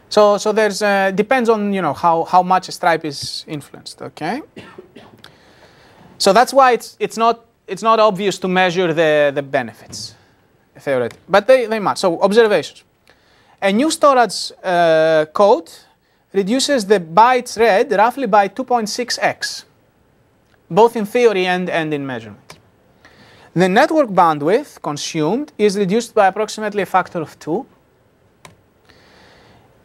So there's depends on how much a stripe is influenced. Okay. So that's why it's not obvious to measure the benefits, theoretically, but they must. So observations. A new storage code reduces the bytes read roughly by 2.6x, both in theory and in measurement. The network bandwidth consumed is reduced by approximately a factor of 2.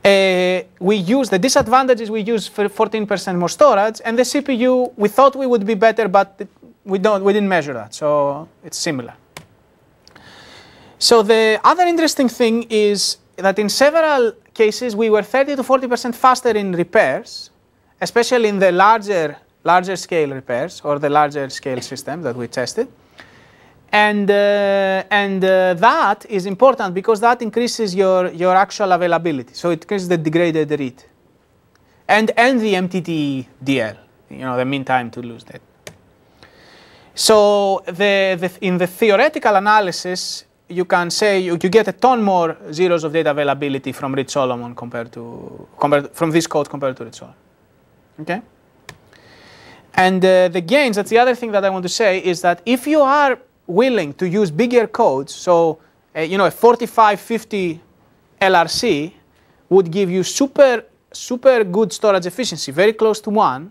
The disadvantages we use for 14% more storage, and the CPU we thought we would be better, but we didn't measure that, so it's similar. So the other interesting thing is that in several cases we were 30 to 40% faster in repairs, especially in the larger scale repairs or the larger scale system that we tested. And that is important because that increases your actual availability. So it increases the degraded read and the MTTDL, the mean time to lose data. So in the theoretical analysis, you can say you get a ton more zeros of data availability from Reed-Solomon from this code compared to Reed-Solomon. Okay. And the gains, that's the other thing that I want to say, is that if you are willing to use bigger codes, so a 4550 LRC would give you super good storage efficiency, very close to 1.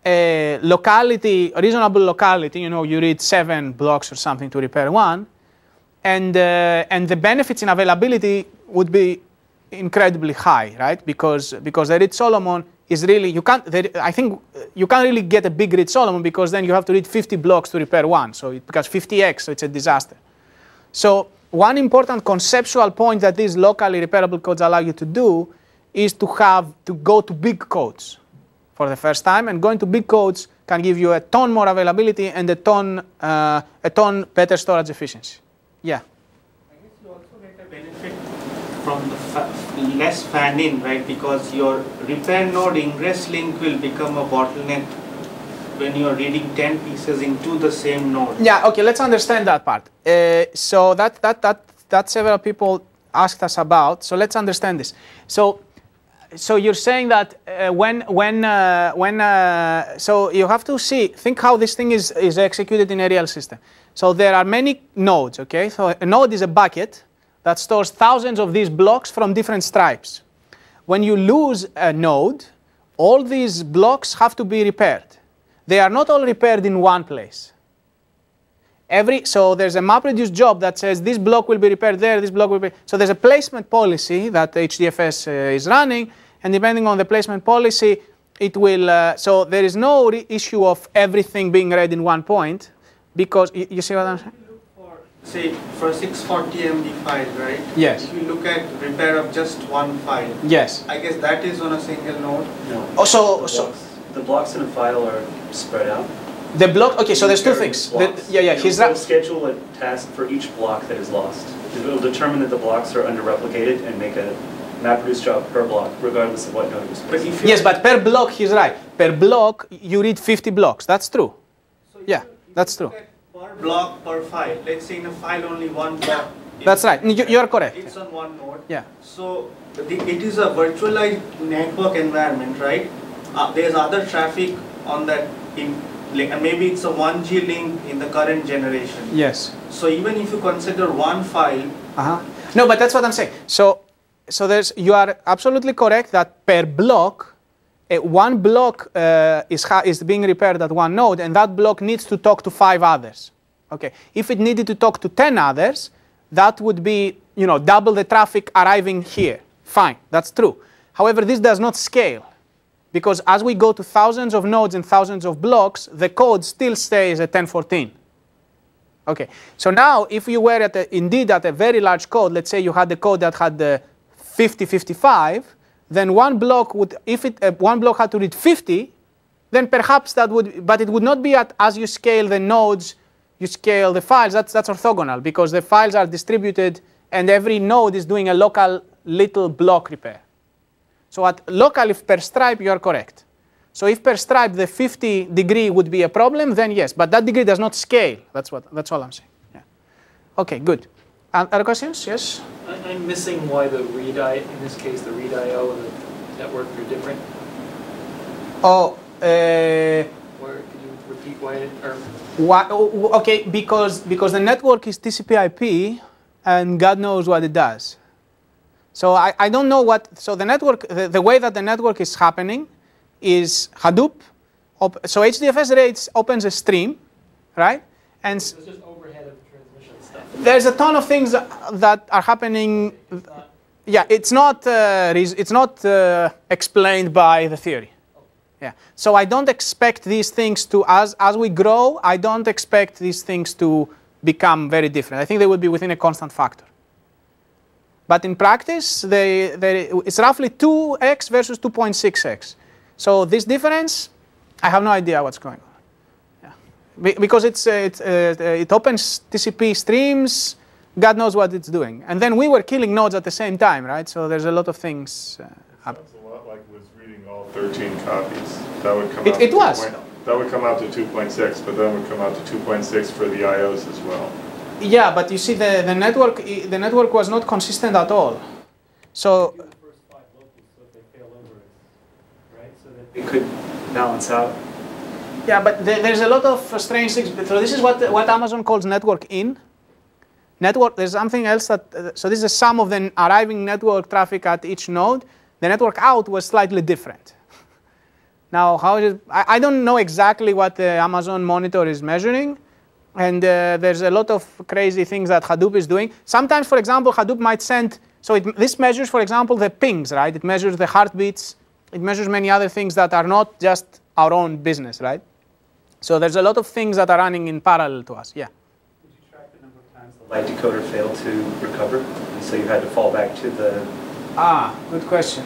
Reasonable locality, you read 7 blocks or something to repair 1, and the benefits in availability would be incredibly high, right? Because the Reed-Solomon is really, I think you can't really get a big Reed-Solomon because then you have to read 50 blocks to repair 1, so it becomes 50x, so it's a disaster. So one important conceptual point that these locally repairable codes allow you to do is to go to big codes for the first time, and going to big codes can give you a ton more availability and a ton better storage efficiency. Yeah. I guess you also get a benefit from the less fan-in, right? Because your repair node ingress link will become a bottleneck when you're reading 10 pieces into the same node. Yeah. Okay. Let's understand that part. So that several people asked us about. So let's understand this. So you're saying that so you have to think how this thing is executed in a real system. So there are many nodes, okay? So a node is a bucket that stores thousands of these blocks from different stripes. When you lose a node, all these blocks have to be repaired. They are not all repaired in one place. So there's a MapReduce job that says this block will be repaired there, this block will be. So there's a placement policy that HDFS is running, and depending on the placement policy, it will, so there is no issue of everything being read in one point, because, you see what I'm saying? Say for 640 MB file, right? Yes. If you look at repair of just one file, Yes. I guess that is on a single node. No. Oh, so, The blocks in a file are spread out. the block, okay, so there's two Paired things. blocks. Yeah, he's It'll right. schedule a task for each block that is lost. It will determine that the blocks are under-replicated and make a MapReduce job per block, regardless of what node is But placed. if you Yes, but per block, he's right. Per block, you read 50 blocks. That's true. Yeah, that's true. look at per block per file, let's say in a file only one block. That's right. You're correct. It's on one node. Yeah. So it is a virtualized network environment, right? There's other traffic on that, and maybe it's a 1G link in the current generation. Yes. So even if you consider one file, No, but that's what I'm saying. So you are absolutely correct that per block, one block is being repaired at one node, and that block needs to talk to 5 others. Okay. If it needed to talk to 10 others, that would be, double the traffic arriving here. Fine, that's true. However, this does not scale, because as we go to thousands of nodes and thousands of blocks, the code still stays at 1014. Okay, so now if you were indeed at a very large code, let's say you had the code that had the 5055, then one block would, if one block had to read 50, then perhaps that would, but it would not be as you scale the nodes, you scale the files. That's orthogonal, because the files are distributed and every node is doing a local little block repair. So at local, if per stripe, you are correct. So if per stripe the 50 degree would be a problem, then yes, but that degree does not scale. That's all I'm saying. Yeah. Okay, good. Other questions? Yes. I'm missing why the read I, in this case, the read IO and the network are different. Oh. Where could you repeat why it? Or Why, okay, because the network is TCP/IP, and God knows what it does. So I don't know what. So the network, the way that the network is happening, is Hadoop. So HDFS opens a stream, right? And it's just overhead of transmission stuff. there's a ton of things that are happening. Yeah, it's not explained by the theory. Yeah. So I don't expect these things to, as we grow, I don't expect these things to become very different. I think they would be within a constant factor. But in practice, it's roughly 2x versus 2.6x. So this difference, I have no idea what's going on. Yeah. Because it opens TCP streams, God knows what it's doing. And then we were killing nodes at the same time, right? So there's a lot of things happening. Sounds a lot like was reading all 13 copies. That would come out. It was. That would come out to 2.6, but then would come out to 2.6 for the IOs as well. Yeah, but you see, the network was not consistent at all. So The first 5 locals, so if they fail over, right? So that It could balance out. yeah, but there's a lot of strange things. So this is what Amazon calls network in. Network. There's something else that. So this is a sum of the arriving network traffic at each node. The network out was slightly different. Now, how is it? I don't know exactly what the Amazon monitor is measuring. And there's a lot of crazy things that Hadoop is doing. Sometimes, for example, Hadoop might send, so this measures, for example, the pings, right? It measures the heartbeats. It measures many other things that are not just our own business, right? So there's a lot of things that are running in parallel to us, yeah. Did you track the number of times the light decoder failed to recover? And so you had to fall back to the... Good question.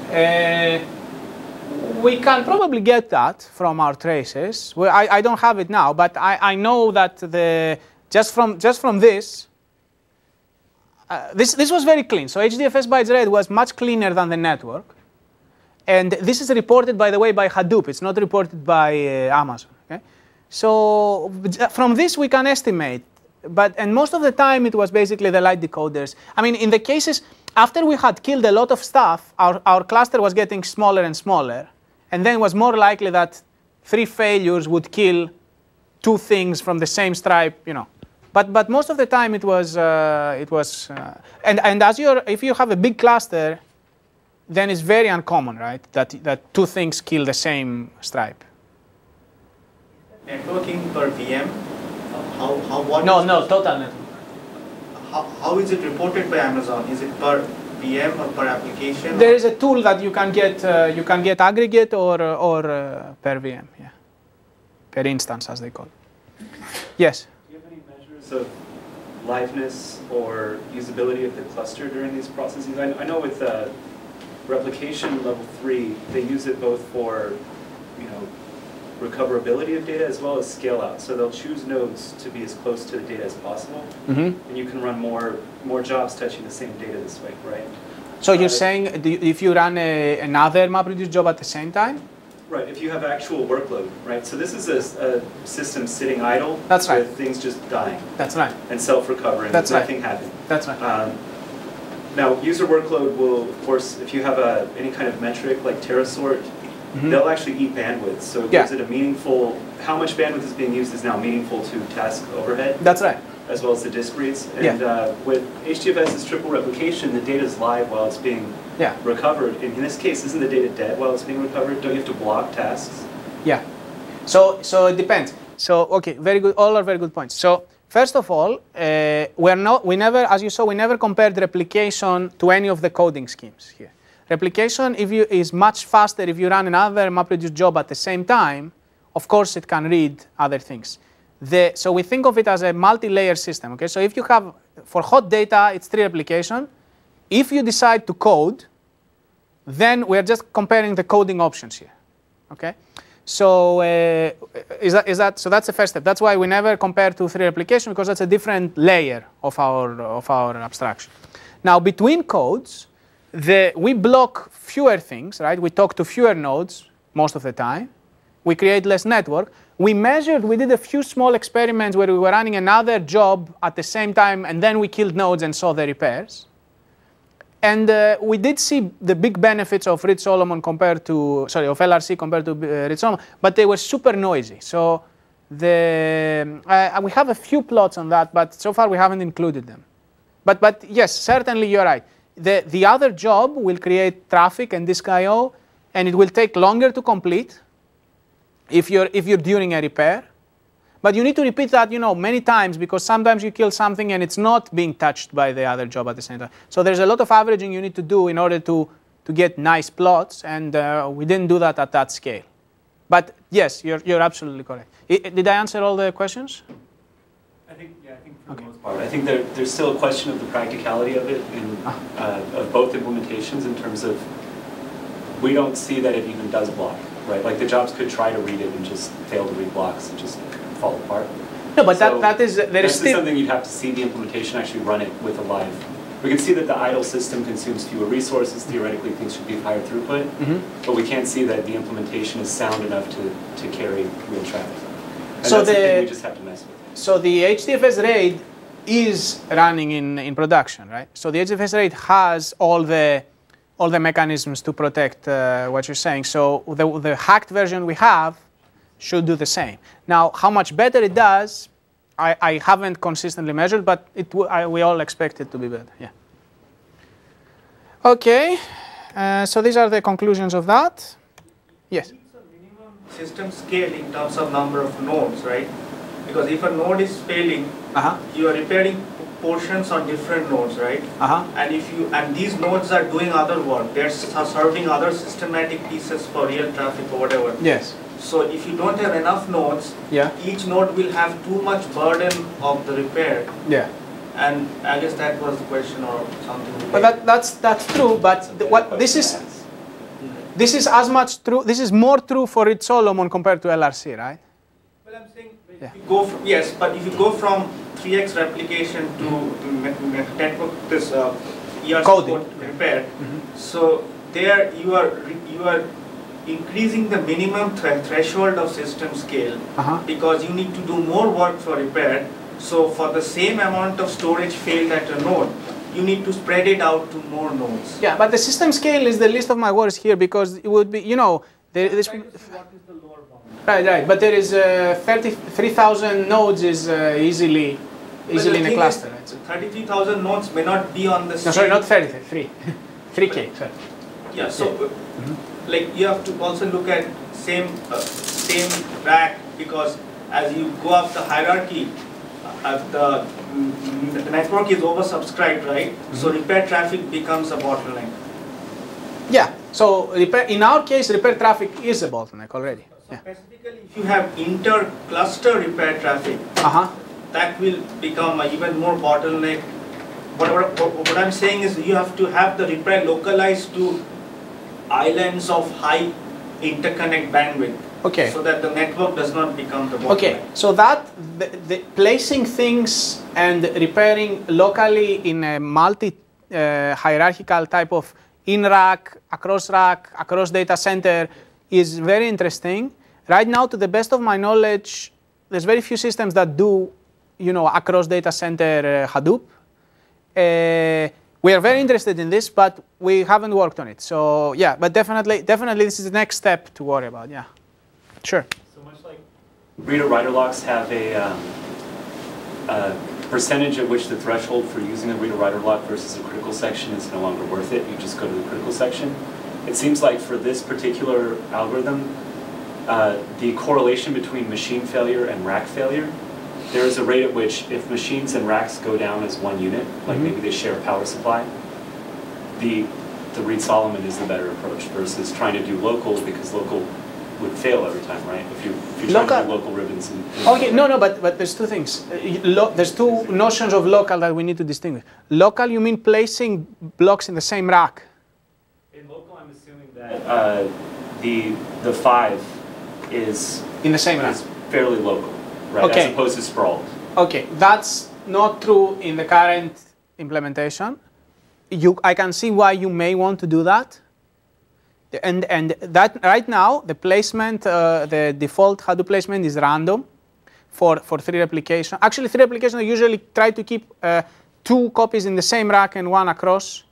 We can probably get that from our traces. Well, I don't have it now, but I know that just from this, this was very clean. So HDFS bytes read was much cleaner than the network, and this is reported, by the way, by Hadoop. It's not reported by Amazon. Okay? So from this we can estimate, and most of the time it was basically the light decoders. I mean, in the cases after we had killed a lot of stuff, our cluster was getting smaller and smaller, and then it was more likely that 3 failures would kill 2 things from the same stripe, But most of the time it was and if you have a big cluster, then it's very uncommon, right? That 2 things kill the same stripe. networking per VM, what No, total network. how is it reported by Amazon? Is it per VM or per application? There is a tool that you can get aggregate or per VM, yeah, per instance as they call it. Yes. Do you have any measures of liveness or usability of the cluster during these processes? I know with replication level 3, they use it both for, recoverability of data as well as scale out. So they'll choose nodes to be as close to the data as possible, and you can run more jobs touching the same data this way, right? So you're saying if you run another MapReduce job at the same time? Right, if you have actual workload, right? So this is a system sitting idle. That's right. With things just dying. That's right. And self-recovering. That's right. Nothing happening. That's right. Now, user workload will, of course, if you have any kind of metric like Terrasort, they'll actually eat bandwidth. So it gives it a meaningful, how much bandwidth is being used is now meaningful to task overhead. That's right. As well as the disk reads. And with HDFS's triple replication, the data is live while it's being recovered. In this case, isn't the data dead while it's being recovered? Don't you have to block tasks? Yeah. So it depends. So okay, very good. All are very good points. So first of all, we never, as you saw, we never compared replication to any of the coding schemes here. Replication is much faster if you run another MapReduce job at the same time. Of course, it can read other things. So we think of it as a multi-layer system. Okay, so if you have, for hot data, it's 3 replication. If you decide to code, then we're just comparing the coding options here. Okay, so so that's the first step. That's why we never compare to 3 replication, because that's a different layer of our abstraction. Now between codes, we block fewer things, right? We talk to fewer nodes most of the time. We create less network. We did a few small experiments where we were running another job at the same time, and then we killed nodes and saw the repairs. And we did see the big benefits of Reed-Solomon of LRC compared to Reed-Solomon, but they were super noisy. So we have a few plots on that, but so far we haven't included them. But yes, certainly you're right. The other job will create traffic and disk I/O, and it will take longer to complete if you're during a repair. But you need to repeat that, many times, because sometimes you kill something and it's not being touched by the other job at the same time. So there's a lot of averaging you need to do in order to get nice plots, and we didn't do that at that scale. But yes, you're absolutely correct. Did I answer all the questions? I think for the most part. I think there's still a question of the practicality of it of both implementations in terms of we don't see that it even does block, right? Like the jobs could try to read it and just fail to read blocks and just fall apart. No, but so that is still something you'd have to see the implementation actually run it with a live. We can see that the idle system consumes fewer resources. Theoretically, things should be higher throughput, but we can't see that the implementation is sound enough to carry real traffic. And so that's the thing we just have to mess with. So the HDFS RAID is running in production, right? So the HDFS RAID has all the mechanisms to protect what you're saying. So the hacked version we have should do the same. Now, how much better it does, I haven't consistently measured, but we all expect it to be better. Yeah. Okay. So these are the conclusions of that. Yes. It's a minimum system scale in terms of number of nodes, right? Because if a node is failing, you are repairing portions on different nodes, right? And these nodes are doing other work. They're serving other systematic pieces for real traffic or whatever. Yes. So if you don't have enough nodes, each node will have too much burden of the repair. Yeah. And I guess that was the question or something. But that's true. But this is as much true. This is more true for Reed-Solomon compared to LRC, right? Well, I'm saying if you go from, yes, but if you go from 3x replication to network this ERC code repair, so there you are increasing the minimum threshold of system scale because you need to do more work for repair. So for the same amount of storage failed at a node, you need to spread it out to more nodes. Yeah, but the system scale is the least of my worries here, because it would be, this, what is the lower bound? Right. But there is 33,000 nodes is easily in a cluster. Right? 33,000 nodes may not be on the same. No, sorry, not 33. 3K. Sorry. Yeah. So, like you have to also look at same rack, because as you go up the hierarchy, the the network is oversubscribed, right? So repair traffic becomes a bottleneck. Yeah. So repair, in our case, repair traffic is a bottleneck already. So specifically, if you have inter-cluster repair traffic, that will become an even more bottleneck. What I'm saying is you have to have the repair localized to islands of high interconnect bandwidth. Okay. So that the network does not become the bottleneck. Okay. So that the placing things and repairing locally in a multi-hierarchical type of in-rack, across-rack, across-data center is very interesting. Right now, to the best of my knowledge, there's very few systems that do, across-data center Hadoop. We are very interested in this, but we haven't worked on it. So yeah, but definitely this is the next step to worry about. Yeah, sure. So much like reader-writer locks have a percentage at which the threshold for using a reader-writer lock versus a critical section is no longer worth it. You just go to the critical section. It seems like for this particular algorithm, the correlation between machine failure and rack failure, there is a rate at which if machines and racks go down as one unit, like maybe they share a power supply, the Reed-Solomon is the better approach versus trying to do local, because local would fail every time, right? If you're trying to do local ribbons. Okay, no, but there's two things. There's two notions of local that we need to distinguish. Local, you mean placing blocks in the same rack? In local, I'm assuming that the 5 is in the same rack. Is fairly local, right? Okay. As opposed to sprawled. Okay, that's not true in the current implementation. I can see why you may want to do that. And that right now, the placement, the default Hadoop placement is random for 3 replication. Actually, 3 replication, I usually try to keep 2 copies in the same rack and 1 across.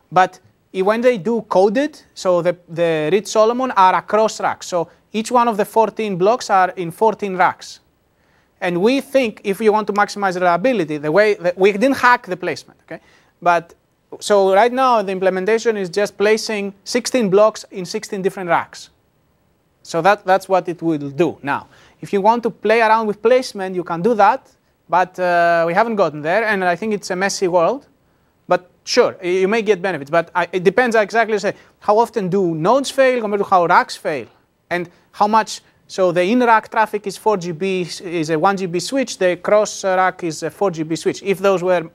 But when they do coded, so the Reed-Solomon are across racks. So each one of the 14 blocks are in 14 racks. And we think if you want to maximize reliability, the way that we didn't hack the placement, okay? But so right now the implementation is just placing 16 blocks in 16 different racks. So that's what it will do. Now, if you want to play around with placement, you can do that, but we haven't gotten there, and I think it's a messy world. But sure, you may get benefits, but it depends exactly how often do nodes fail compared to how racks fail, and how much. So the in-rack traffic is 4 GB, is a 1 GB switch. The cross-rack is a 4 GB switch. If those were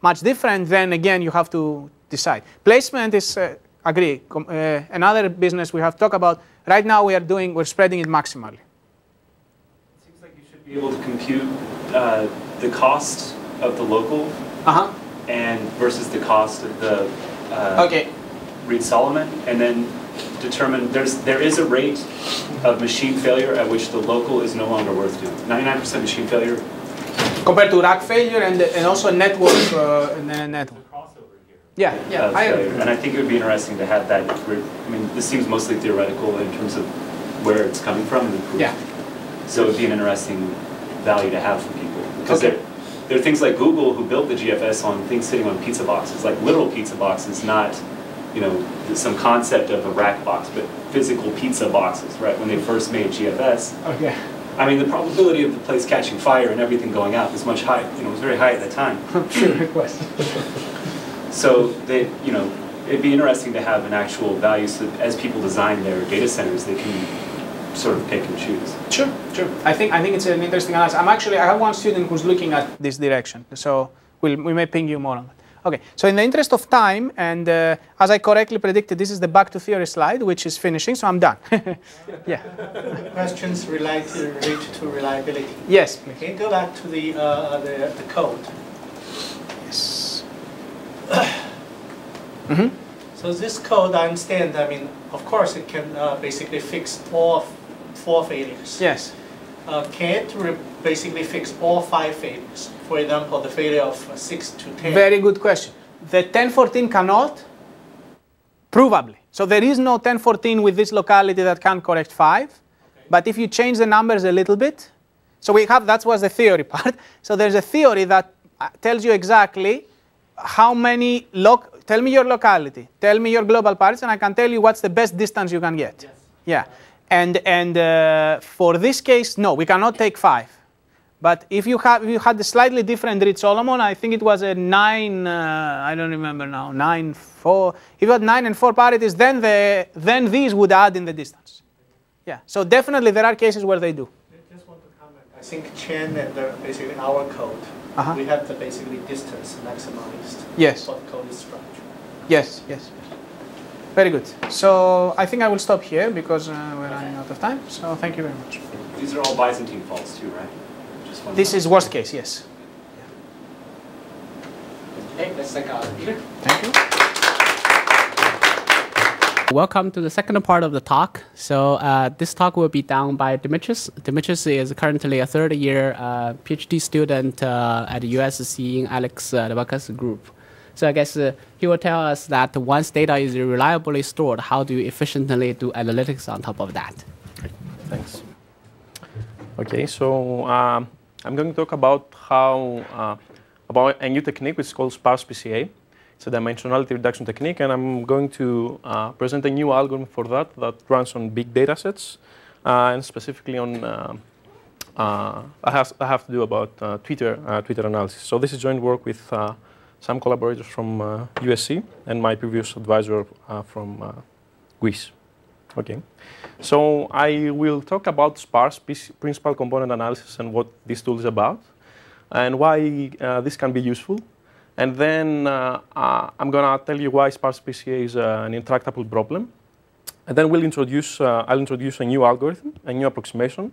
much different, then again you have to decide. Placement is, agree, another business we have talked about. Right now we're spreading it maximally. It seems like you should be able to compute the cost of the local and versus the cost of the Reed-Solomon, and then determine there is a rate of machine failure at which the local is no longer worth doing. 99% machine failure. Compared to rack failure and also network network. Crossover here. Yeah, I agree. And I think it would be interesting to have that. I mean, this seems mostly theoretical in terms of where it's coming from and the proof. Yeah. So it would be an interesting value to have for people, because there are things like Google who built the GFS on things sitting on pizza boxes, like literal pizza boxes, not some concept of a rack box, but physical pizza boxes, right? When they first made GFS. Okay. I mean, the probability of the place catching fire and everything going out was much high. It was very high at the time. Sure, question. So it'd be interesting to have an actual value, so that as people design their data centers, they can sort of pick and choose. Sure. I think it's an interesting analysis. I have one student who's looking at this direction, so we may ping you more on that. Okay, so in the interest of time, and as I correctly predicted, this is the back to theory slide, which is finishing, so I'm done. Yeah. Questions related to reliability. Yes, please. Can you go back to the code? Yes. So this code, I understand, of course it can basically fix all 4 failures. Yes. Can it basically fix all 5 failures? For example, the failure of 6 to 10. Very good question. The 1014 cannot, provably. So there is no 1014 with this locality that can correct 5. Okay. But if you change the numbers a little bit, so that was the theory part. So there's a theory that tells you exactly how many, tell me your locality, tell me your global parts, and I can tell you what's the best distance you can get. Yes. Yeah. And for this case, no, we cannot take 5. But if you had a slightly different Reed-Solomon, I think it was a 9, I don't remember now, 9-4. If you had 9 and 4 parities, then these would add in the distance. Yeah, so definitely there are cases where they do. I just want to comment. I think Chen and basically our code, we have the basically distance maximized. Yes. What code is structured. Yes, yes. Very good. So I think I will stop here because we're running out of time. So thank you very much. These are all Byzantine faults too, right? This is worst case, yes. Okay, let's take Peter. Thank you. Welcome to the second part of the talk. So this talk will be done by Dimitris. Dimitris is currently a third-year PhD student at USC in Alex Devakas' group. So I guess he will tell us that once data is reliably stored, how do you efficiently do analytics on top of that? Thanks. Okay, so I'm going to talk about about a new technique which is called sparse PCA. It's a dimensionality reduction technique, and I'm going to present a new algorithm for that runs on big data sets, and specifically on I have to do about Twitter analysis. So this is joint work with some collaborators from USC and my previous advisor from Greece. Okay, so I will talk about sparse principal component analysis and what this tool is about, and why this can be useful. And then I'm going to tell you why sparse PCA is an intractable problem. And then I'll introduce a new algorithm, a new approximation,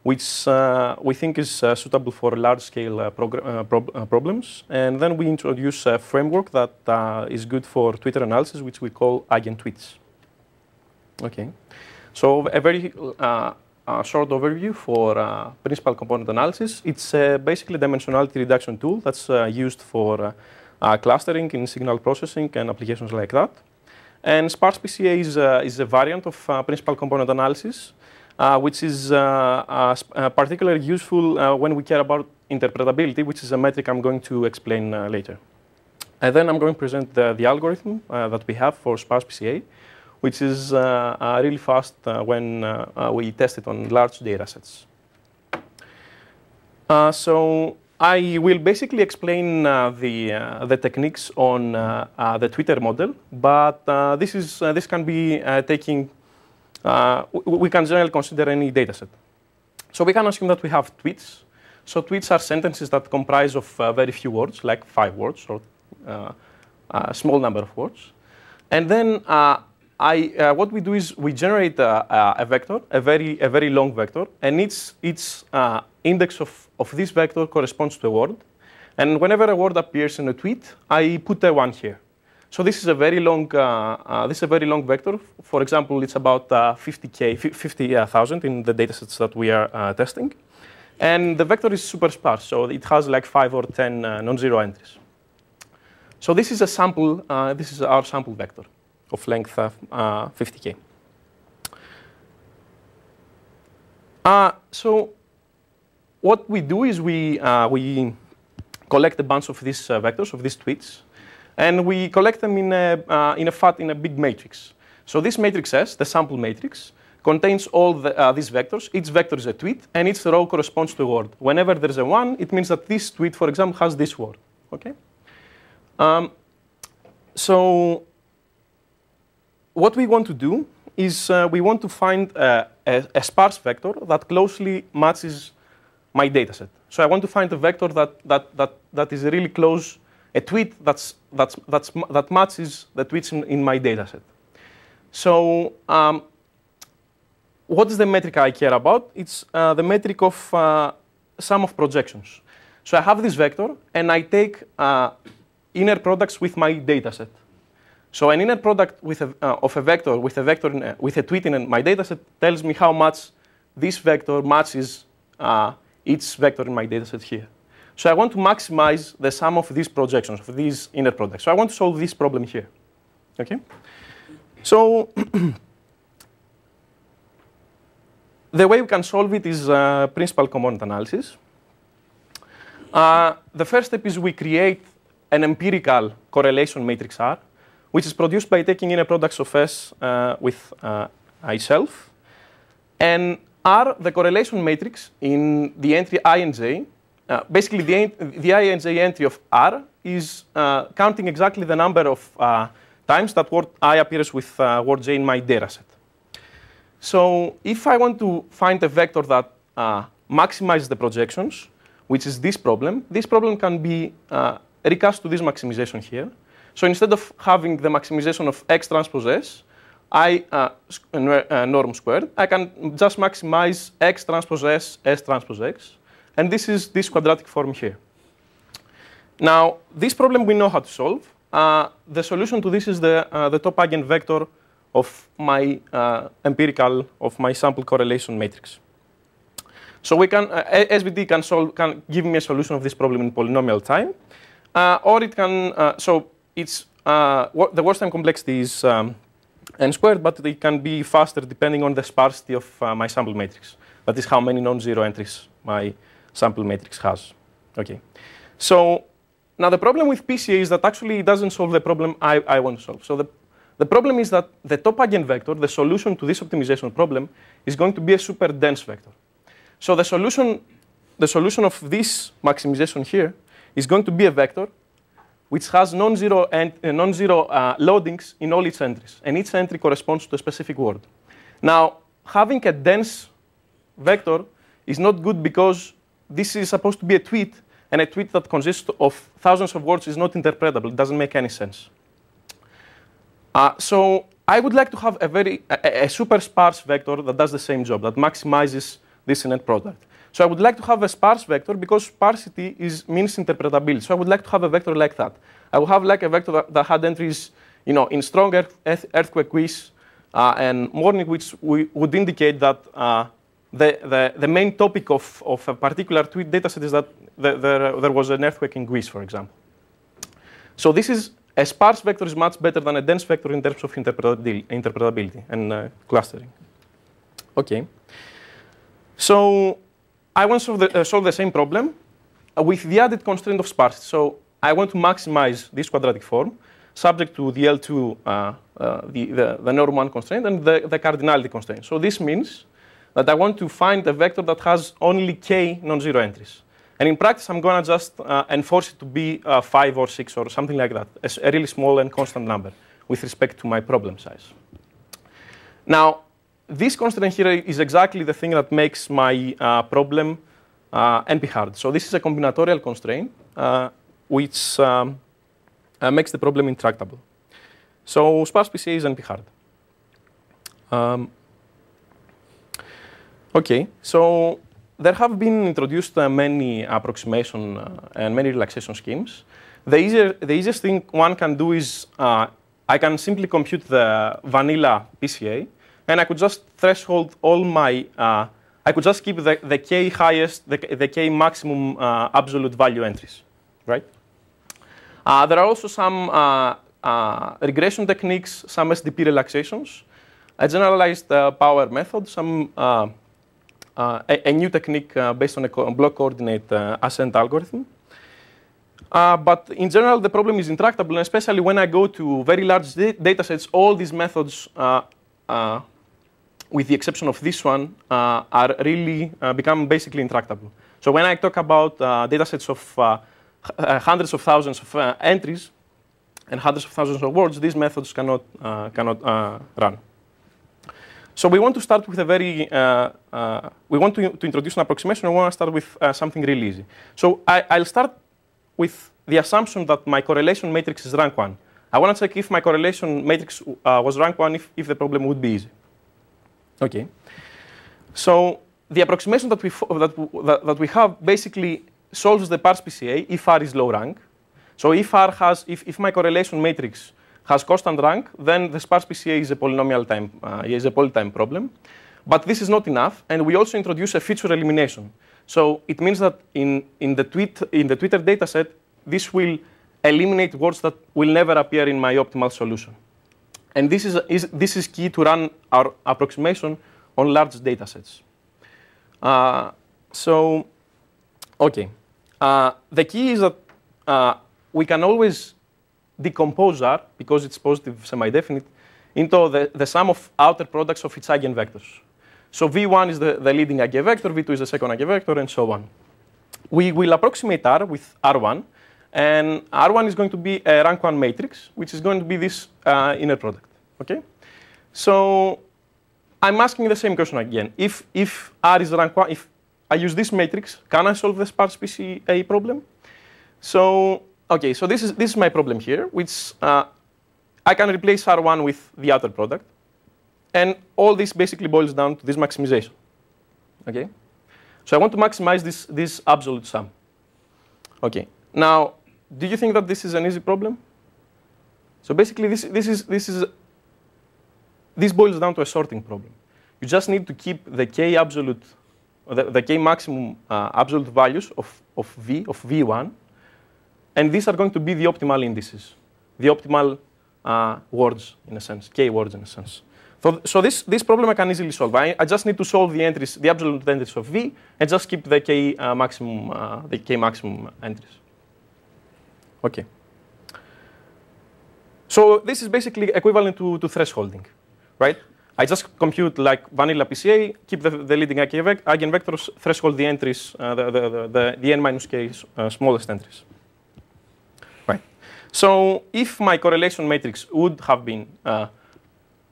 which we think is suitable for large-scale problems. And then we introduce a framework that is good for Twitter analysis, which we call eigentweets. Okay, so a very short overview for principal component analysis. It's basically a dimensionality reduction tool that's used for clustering in signal processing and applications like that. And sparse PCA is a variant of principal component analysis, which is particularly useful when we care about interpretability, which is a metric I'm going to explain later. And then I'm going to present the algorithm that we have for sparse PCA, which is really fast when we test it on large data sets. So I will basically explain the techniques on the Twitter model, but this can be taking, we can generally consider any data set. So we can assume that we have tweets. So tweets are sentences that comprise of very few words, like 5 words or a small number of words. And then what we do is we generate a vector, a very long vector, and each index of this vector corresponds to a word. And whenever a word appears in a tweet, I put a 1 here. So this is a very long vector. For example, it's about 50,000 in the datasets that we are testing. And the vector is super sparse, so it has like 5 or 10 non-zero entries. So this is a sample. This is our sample vector of length 50K. So what we do is we collect a bunch of these vectors, of these tweets, and we collect them in a big matrix. So this matrix S, the sample matrix, contains all these vectors. Each vector is a tweet, and each row corresponds to a word. Whenever there's a 1, it means that this tweet, for example, has this word. Okay. So what we want to do is we want to find a sparse vector that closely matches my dataset. So I want to find a vector that is really close, a tweet that matches the tweets in my dataset. So what is the metric I care about? It's the metric of sum of projections. So I have this vector, and I take inner products with my dataset. So an inner product of a vector with a tweet in my dataset tells me how much this vector matches each vector in my dataset here. So I want to maximize the sum of these projections, of these inner products. So I want to solve this problem here. Okay. So the way we can solve it is principal component analysis. The first step is we create an empirical correlation matrix R, which is produced by taking inner products of S with itself. And R, the correlation matrix in the entry I and J. Basically, the I and J entry of R is counting exactly the number of times that word I appears with word J in my data set. So if I want to find a vector that maximizes the projections, which is this problem can be recast to this maximization here. So instead of having the maximization of X transpose S, I norm squared, I can just maximize X transpose S, S transpose X. And this is this quadratic form here. Now, this problem we know how to solve. The solution to this is the top eigenvector of my of my sample correlation matrix. So we can, SVD can give me a solution of this problem in polynomial time, or it can, so it's, the worst time complexity is n squared, but it can be faster depending on the sparsity of my sample matrix. That is how many non-zero entries my sample matrix has. Okay. So now the problem with PCA is that actually it doesn't solve the problem I want to solve. So the problem is that the top eigenvector, the solution to this optimization problem, is going to be a super dense vector. So the solution of this maximization here is going to be a vector which has non-zero loadings in all its entries, and each entry corresponds to a specific word. Now, having a dense vector is not good because this is supposed to be a tweet, and a tweet that consists of thousands of words is not interpretable. It doesn't make any sense. So I would like to have a super sparse vector that does the same job, that maximizes this net product. So I would like to have a sparse vector because sparsity means interpretability. So I would like to have a vector like that. I would have like a vector that had entries, in strong earthquake quiz and morning, which would indicate that the main topic of a particular tweet dataset is that there was an earthquake in Greece, for example. So a sparse vector is much better than a dense vector in terms of interpretability and clustering. Okay. So I want to solve the same problem with the added constraint of sparsity. So I want to maximize this quadratic form subject to the L2, the norm 1 constraint and the cardinality constraint. So this means that I want to find a vector that has only k non-zero entries. And in practice, I'm going to just enforce it to be 5 or 6 or something like that, a really small and constant number with respect to my problem size. Now, this constraint here is exactly the thing that makes my problem NP-hard. So this is a combinatorial constraint, which makes the problem intractable. So sparse PCA is NP-hard. Okay, so there have been introduced many approximation and many relaxation schemes. The easiest thing one can do is I can simply compute the vanilla PCA, and I could just threshold all my, I could just keep the k highest, the k maximum absolute value entries, right? There are also some regression techniques, some SDP relaxations, a generalized power method, some a new technique based on a block coordinate ascent algorithm. But in general, the problem is intractable, and especially when I go to very large data sets, all these methods, with the exception of this one, are really become basically intractable. So when I talk about data sets of hundreds of thousands of entries and hundreds of thousands of words, these methods cannot run. So we want to start with a very, we want to introduce an approximation, and we want to start with something really easy. So I'll start with the assumption that my correlation matrix is rank 1. I want to check if my correlation matrix was rank 1, if the problem would be easy. Okay. So the approximation that we have basically solves the parse PCA if R is low rank. So if R has, if my correlation matrix has constant rank, then the sparse PCA is a polynomial time, is a polytime problem. But this is not enough, and we also introduce a feature elimination. So it means that in the Twitter dataset, this will eliminate words that will never appear in my optimal solution. And this is key to run our approximation on large datasets. So, okay. The key is that we can always decompose R, because it's positive semi-definite, into the sum of outer products of its eigenvectors. So V1 is the leading eigenvector, V2 is the second eigenvector, and so on. We will approximate R with R1, and R1 is going to be a rank 1 matrix, which is going to be this inner product. Okay? So I'm asking the same question again. If R is rank 1, if I use this matrix, can I solve the sparse PCA problem? So okay, so this is my problem here, which I can replace R1 with the outer product, and all this basically boils down to this maximization. Okay, so I want to maximize this absolute sum. Okay, now do you think that this is an easy problem? So basically, this boils down to a sorting problem. You just need to keep the k absolute, the k maximum absolute values of V1. And these are going to be the optimal indices, the optimal words, in a sense, k words, in a sense. So this problem I can easily solve. I just need to solve the entries, the absolute entries of V, and just keep the k maximum entries. Okay. So this is basically equivalent to thresholding, right? I just compute like vanilla PCA, keep the leading eigenvectors, threshold the entries, the n minus k smallest entries. Right. So if my correlation matrix would have been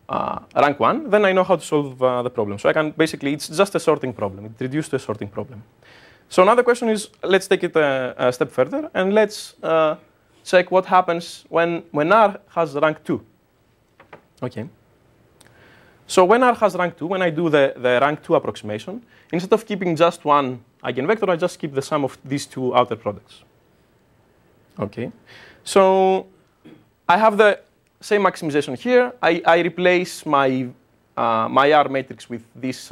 rank 1, then I know how to solve the problem. So I can basically, it's just a sorting problem. It reduced to a sorting problem. So now the question is, let's take it a step further, and let's check what happens when R has rank 2. Okay. So when R has rank 2, when I do the rank 2 approximation, instead of keeping just one eigenvector, I just keep the sum of these two outer products. Okay. So I have the same maximization here. I replace my R matrix with this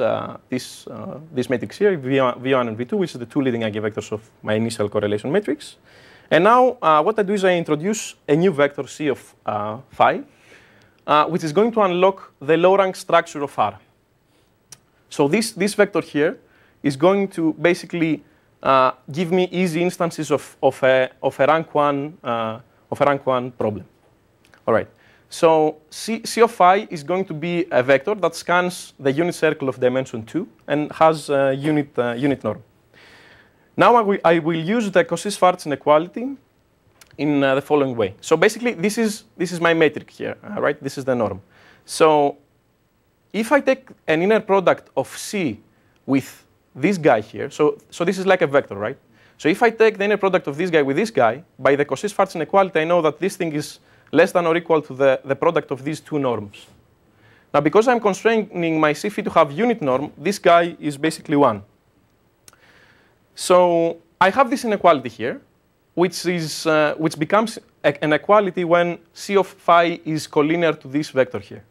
matrix here, V1 and V2, which is the two leading eigenvectors of my initial correlation matrix. And now what I do is I introduce a new vector C of phi, which is going to unlock the low rank structure of R. So this vector here is going to basically give me easy instances of a rank 1 problem. All right. So C of phi is going to be a vector that scans the unit circle of dimension 2 and has a unit norm. Now I will use the Cauchy-Schwarz inequality in the following way. So basically, this is my metric here, right? This is the norm. So if I take an inner product of C with this guy here, so this is like a vector, right? So if I take the inner product of this guy with this guy, by the Cauchy-Schwarz inequality, I know that this thing is less than or equal to the product of these two norms. Now, because I'm constraining my C phi to have unit norm, this guy is basically 1. So I have this inequality here, which becomes an equality when C of phi is collinear to this vector here,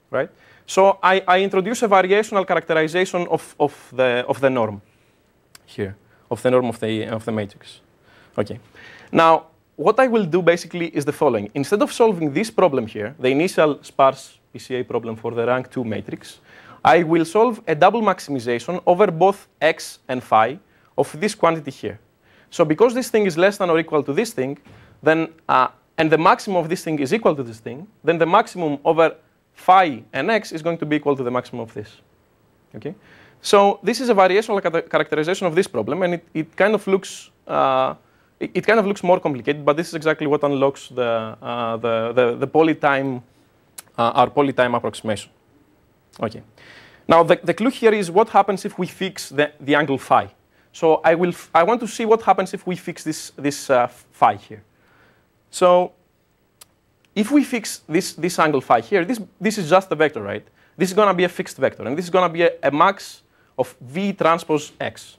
right? So I introduce a variational characterization of the norm here, of the norm of the matrix. Okay. Now what I will do basically is the following. Instead of solving this problem here, the initial sparse PCA problem for the rank 2 matrix, I will solve a double maximization over both x and phi of this quantity here. So because this thing is less than or equal to this thing, then and the maximum of this thing is equal to this thing, then the maximum over phi and x is going to be equal to the maximum of this. Okay? So this is a variational characterization of this problem, and it kind of looks more complicated, but this is exactly what unlocks the polytime our polytime approximation. Okay. Now the clue here is what happens if we fix the angle phi. So I want to see what happens if we fix this phi here. So if we fix this angle phi here, this is just a vector, right? This is going to be a fixed vector, and this is going to be a max of V transpose X,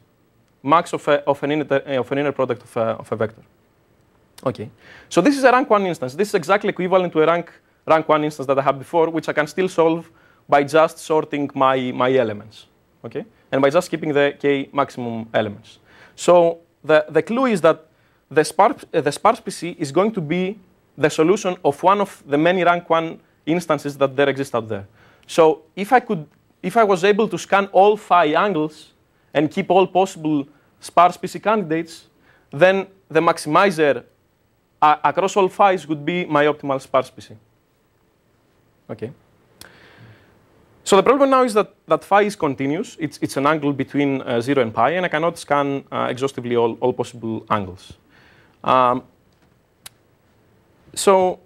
max of an inner product of a vector. Okay. So this is a rank 1 instance. This is exactly equivalent to a rank 1 instance that I had before, which I can still solve by just sorting my elements. Okay. And by just keeping the k maximum elements. So the clue is that the sparse PC is going to be the solution of one of the many rank 1 instances that there exist out there. So if I was able to scan all phi angles and keep all possible sparse PC candidates, then the maximizer across all phis would be my optimal sparse PC. Okay. So the problem now is that phi is continuous. It's an angle between 0 and pi, and I cannot scan exhaustively all possible angles. So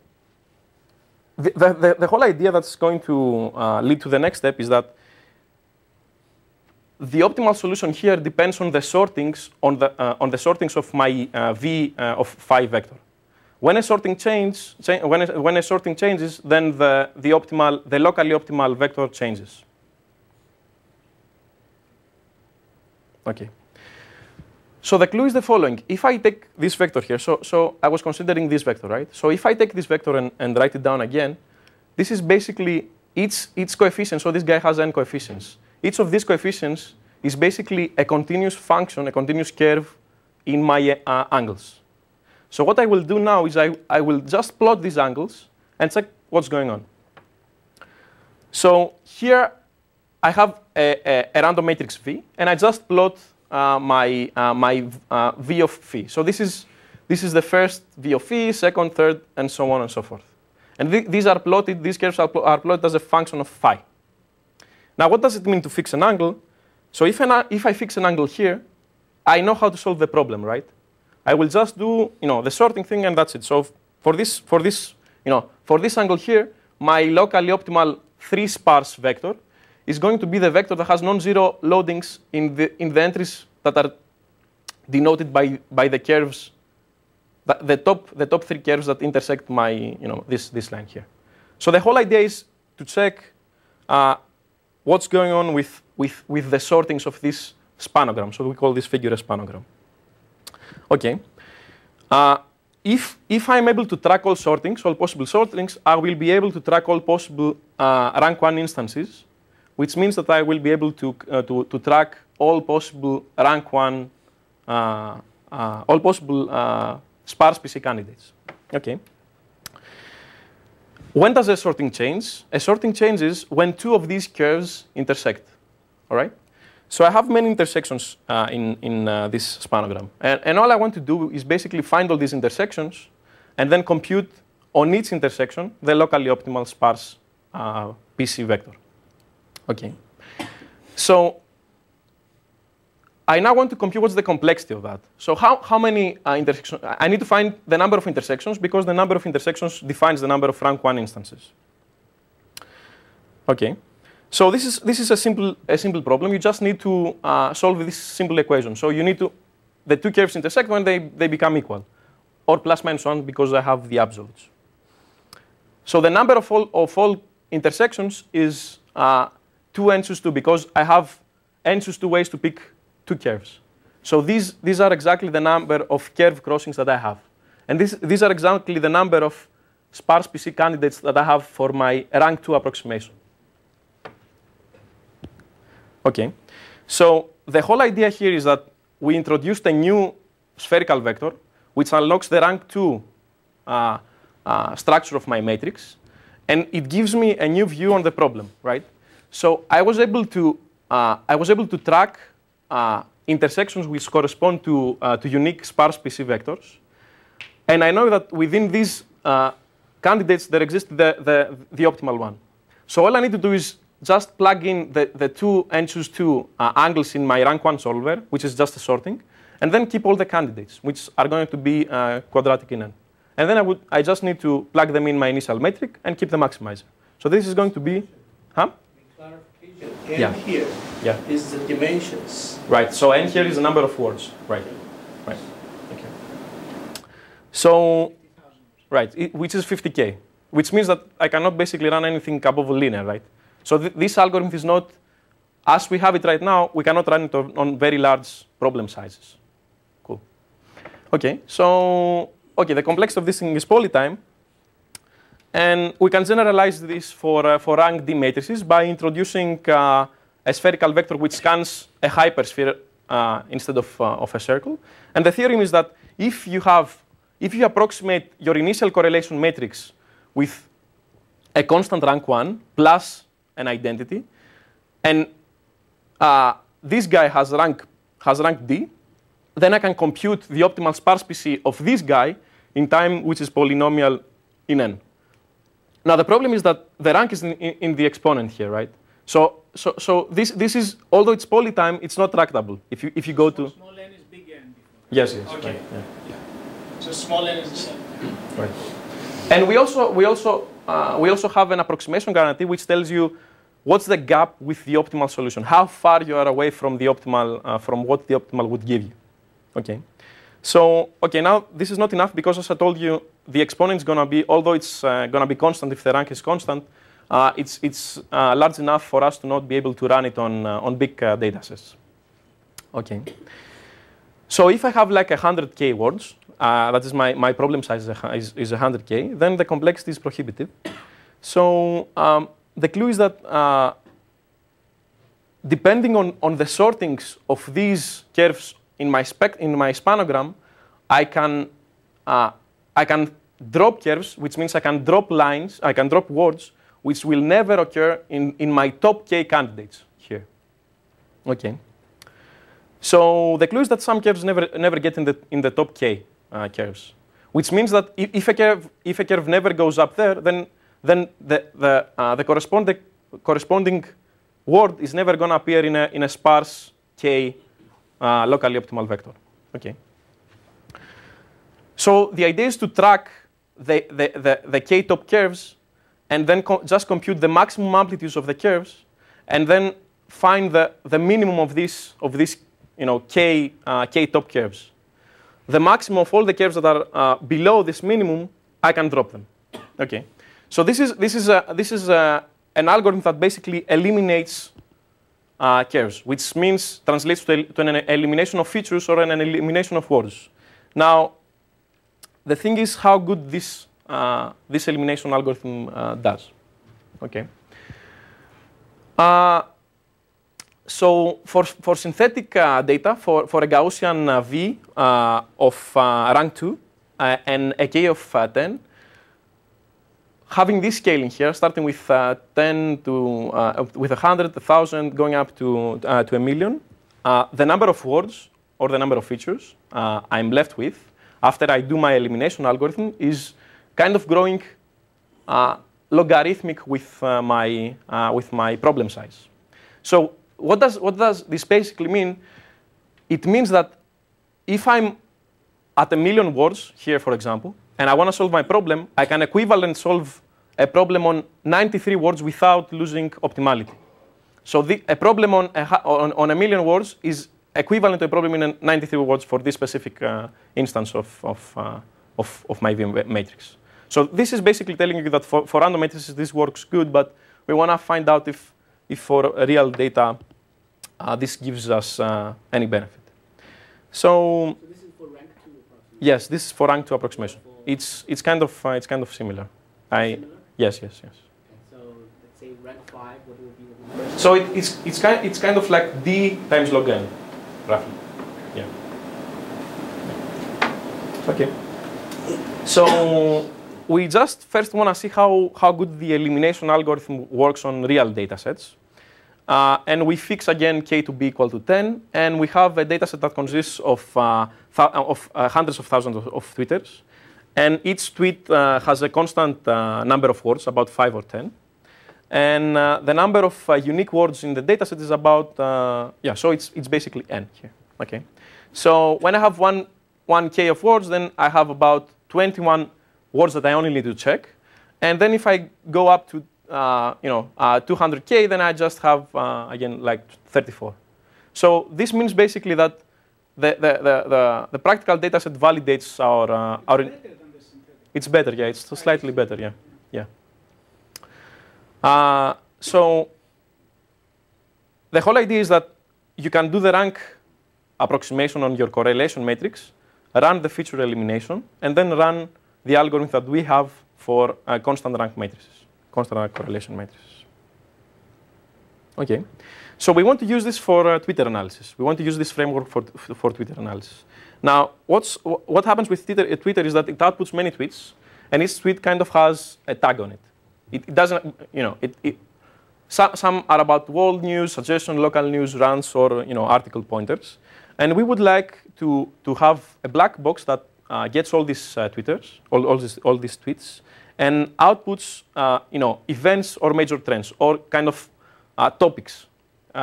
the whole idea that's going to lead to the next step is that the optimal solution here depends on the sortings on the sortings of my v of phi vector. When a sorting changes, then the locally optimal vector changes. Okay. So the clue is the following. If I take this vector here, so I was considering this vector, right? So if I take this vector and write it down again, this is basically its coefficient. So this guy has n coefficients. Each of these coefficients is basically a continuous function, a continuous curve in my angles. So what I will do now is I will just plot these angles and check what's going on. So here I have a random matrix V, and I just plot my V of phi. So this is the first V of phi, second, third, and so on and so forth. And these are plotted. These curves are plotted as a function of phi. Now, what does it mean to fix an angle? So if I fix an angle here, I know how to solve the problem, right? I will just do the sorting thing, and that's it. So for this angle here, my locally optimal 3 sparse vector is going to be the vector that has non-zero loadings in the entries that are denoted by the curves, the top 3 curves that intersect my this line here. So the whole idea is to check what's going on with the sortings of this spanogram. So we call this figure a spanogram. Okay. If I'm able to track all sortings, all possible sortings, I will be able to track all possible rank 1 instances, which means that I will be able to track all possible rank 1, all possible sparse PC candidates. Okay. When does a sorting change? A sorting changes when 2 of these curves intersect. All right. So I have many intersections in this spanogram. And all I want to do is basically find all these intersections and then compute on each intersection the locally optimal sparse PC vector. Okay. So I now want to compute what's the complexity of that. So how many intersections? I need to find the number of intersections because the number of intersections defines the number of rank 1 instances. Okay. So this is a simple problem. You just need to solve this simple equation. So you need the 2 curves intersect when they become equal, or plus minus 1 because I have the absolutes. So the number of all intersections is 2n choose 2 because I have n choose 2 ways to pick 2 curves. So these are exactly the number of curve crossings that I have, and these are exactly the number of sparse PC candidates that I have for my rank 2 approximation. Okay, so the whole idea here is that we introduced a new spherical vector which unlocks the rank 2 structure of my matrix, and it gives me a new view on the problem, right? So I was able to track intersections which correspond to unique sparse PC vectors, and I know that within these candidates there exists the optimal one. So all I need to do is just plug in the 2 n choose 2 angles in my rank 1 solver, which is just a sorting, and then keep all the candidates, which are going to be quadratic in n. And then I just need to plug them in my initial metric and keep the maximizer. So this is going to be, Clarification. N here is the dimensions. Right. So n here is the number of words. Right. Right. Okay. So, right, which is 50K, which means that I cannot basically run anything above linear, right? So this algorithm is not, as we have it right now, we cannot run it on very large problem sizes. Cool. Okay, so the complexity of this thing is polytime. And we can generalize this for rank D matrices by introducing a spherical vector which scans a hypersphere instead of a circle. And the theorem is that if you approximate your initial correlation matrix with a constant rank 1 plus an identity, and this guy has rank D, then I can compute the optimal sparse PC of this guy in time which is polynomial in n. Now the problem is that the rank is in the exponent here, right? So this is, although it's polytime, it's not tractable. If you go to small n is big N. yes, Okay. right, yeah. So small n is the same. Right. And we also have an approximation guarantee which tells you what's the gap with the optimal solution, how far you are away from the optimal, from what the optimal would give you. Okay. So okay, now this is not enough because, as I told you, the exponent is going to be, although it's going to be constant if the rank is constant, it's large enough for us to not be able to run it on big data sets. Okay. So if I have like 100K words, that is my problem size is 100K, then the complexity is prohibitive. So the clue is that depending on the sortings of these curves in my spanogram, I can drop curves, which means I can drop lines, I can drop words, which will never occur in my top K candidates here. Okay. So the clue is that some curves never get in the top K curves, which means that if a curve never goes up there, then the corresponding word is never going to appear in a sparse K locally optimal vector. Okay. So the idea is to track the K top curves and then just compute the maximum amplitudes of the curves and then find the minimum of these K top curves. The maximum of all the curves that are below this minimum, I can drop them. Okay. So this is an algorithm that basically eliminates curves, which means translates to an elimination of features or an elimination of words. Now, the thing is how good this elimination algorithm does. Okay. So for synthetic data, for a Gaussian V of rank 2 and a K of 10, having this scaling here, starting with 10 to with 100, 1,000, going up to a million, the number of words or the number of features I'm left with after I do my elimination algorithm is kind of growing logarithmic with my problem size. So what does this basically mean? It means that if I'm at 1 million words here, for example, and I want to solve my problem, I can equivalent solve a problem on 93 words without losing optimality. So a problem on 1 million words is equivalent to a problem in 93 words for this specific instance of my V matrix. So this is basically telling you that for random matrices this works good, but we want to find out if for real data this gives us any benefit. So this is for rank 2 approximation? Yes, this is for rank 2 approximation. It's kind of similar. Similar? Yes. Okay, so let's say rank 5, what will be the number? So it's kind of like D times log n, roughly. Yeah. Okay. So we just first want to see how good the elimination algorithm works on real data sets. And we fix again K to be equal to 10, and we have a data set that consists of hundreds of thousands of tweeters. And each tweet has a constant number of words, about 5 or 10. And the number of unique words in the data set is about, so it's basically n here. Okay. So when I have 1K of words, then I have about 21 words that I only need to check. And then if I go up to 200K, then I just have, again, like 34. So this means basically that the practical data set validates our it's better, yeah. It's slightly better, yeah. So the whole idea is that you can do the rank approximation on your correlation matrix, run the feature elimination, and then run the algorithm that we have for constant rank matrices, constant rank correlation matrices. Okay. So we want to use this for Twitter analysis. We want to use this framework for Twitter analysis. Now, what happens with Twitter is that it outputs many tweets, and each tweet kind of has a tag on it. It doesn't, some are about world news, suggestion, local news, rants, or article pointers. And we would like to have a black box that gets all these tweeters, all these tweets, and outputs events or major trends, or kind of topics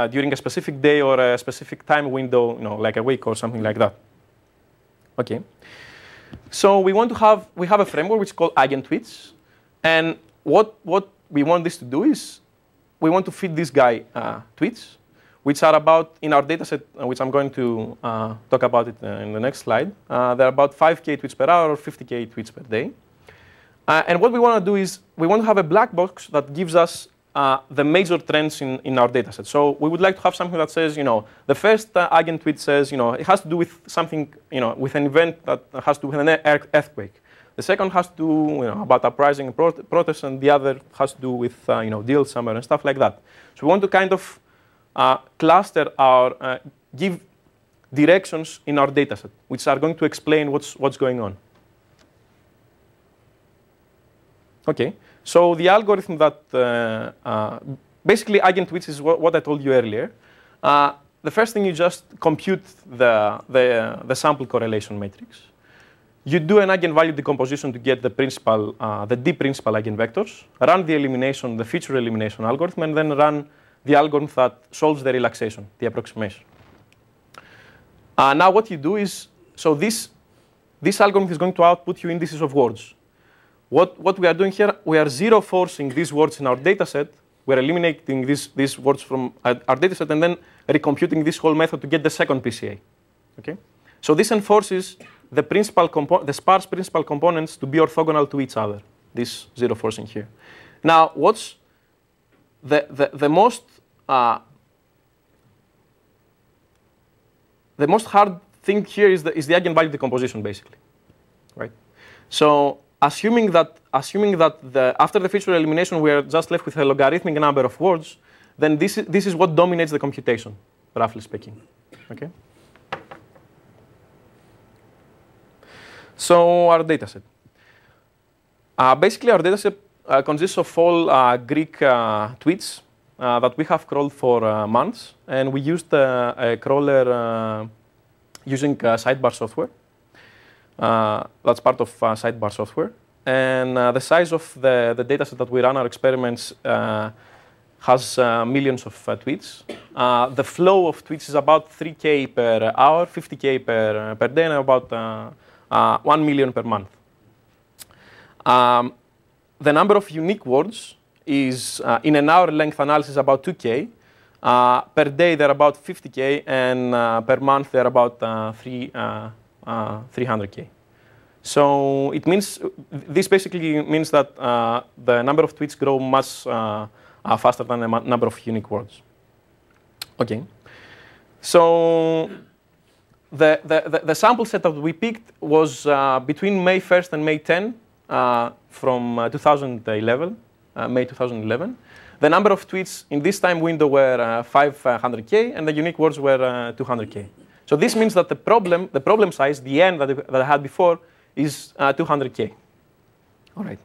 during a specific day or a specific time window, like a week or something like that. Okay. So we have a framework which is called eigentweets, and what we want this to do is we want to feed this guy tweets, which are about, in our dataset, which I'm going to talk about it in the next slide. They're about 5K tweets per hour or 50K tweets per day. And what we want to do is we want to have a black box that gives us the major trends in our dataset. So we would like to have something that says, the first eigentweet says, it has to do with something, with an event that has to do with an earthquake. The second has to do about uprising and protests, and the other has to do with deal summer and stuff like that. So we want to kind of cluster our, give directions in our dataset, which are going to explain what's going on. Okay, so the algorithm that basically eigentweets is what I told you earlier. The first thing, you just compute the sample correlation matrix. You do an eigenvalue decomposition to get the D principal eigenvectors, run the elimination, the feature elimination algorithm, and then run the algorithm that solves the relaxation, the approximation. Now what you do is, so this algorithm is going to output you indices of words. What we are doing here, we are zero forcing these words in our dataset. We're eliminating these words from our dataset and then recomputing this whole method to get the second PCA. Okay? So this enforces the sparse principal components to be orthogonal to each other, this zero forcing here. Now, what's the most hard thing here is the eigenvalue decomposition, basically, right? So assuming that after the feature elimination we are just left with a logarithmic number of words, then this is what dominates the computation, roughly speaking. Okay. So our dataset. Basically, our dataset consists of all Greek tweets that we have crawled for months, and we used a crawler using Sidebar software. That's part of Sidebar software. And the size of the dataset that we run our experiments has millions of tweets. The flow of tweets is about 3K per hour, 50K per day, and about 1 million per month. The number of unique words is, in an hour length analysis, about 2K. Per day, they're about 50K, and per month, they're about 300K. So it means, this basically means that the number of tweets grow much faster than the number of unique words. Okay. So the sample set that we picked was between May 1st and May 10 from 2011, May 2011. The number of tweets in this time window were 500K, and the unique words were 200K. So this means that the problem size, the n that I had before, is 200K. All right.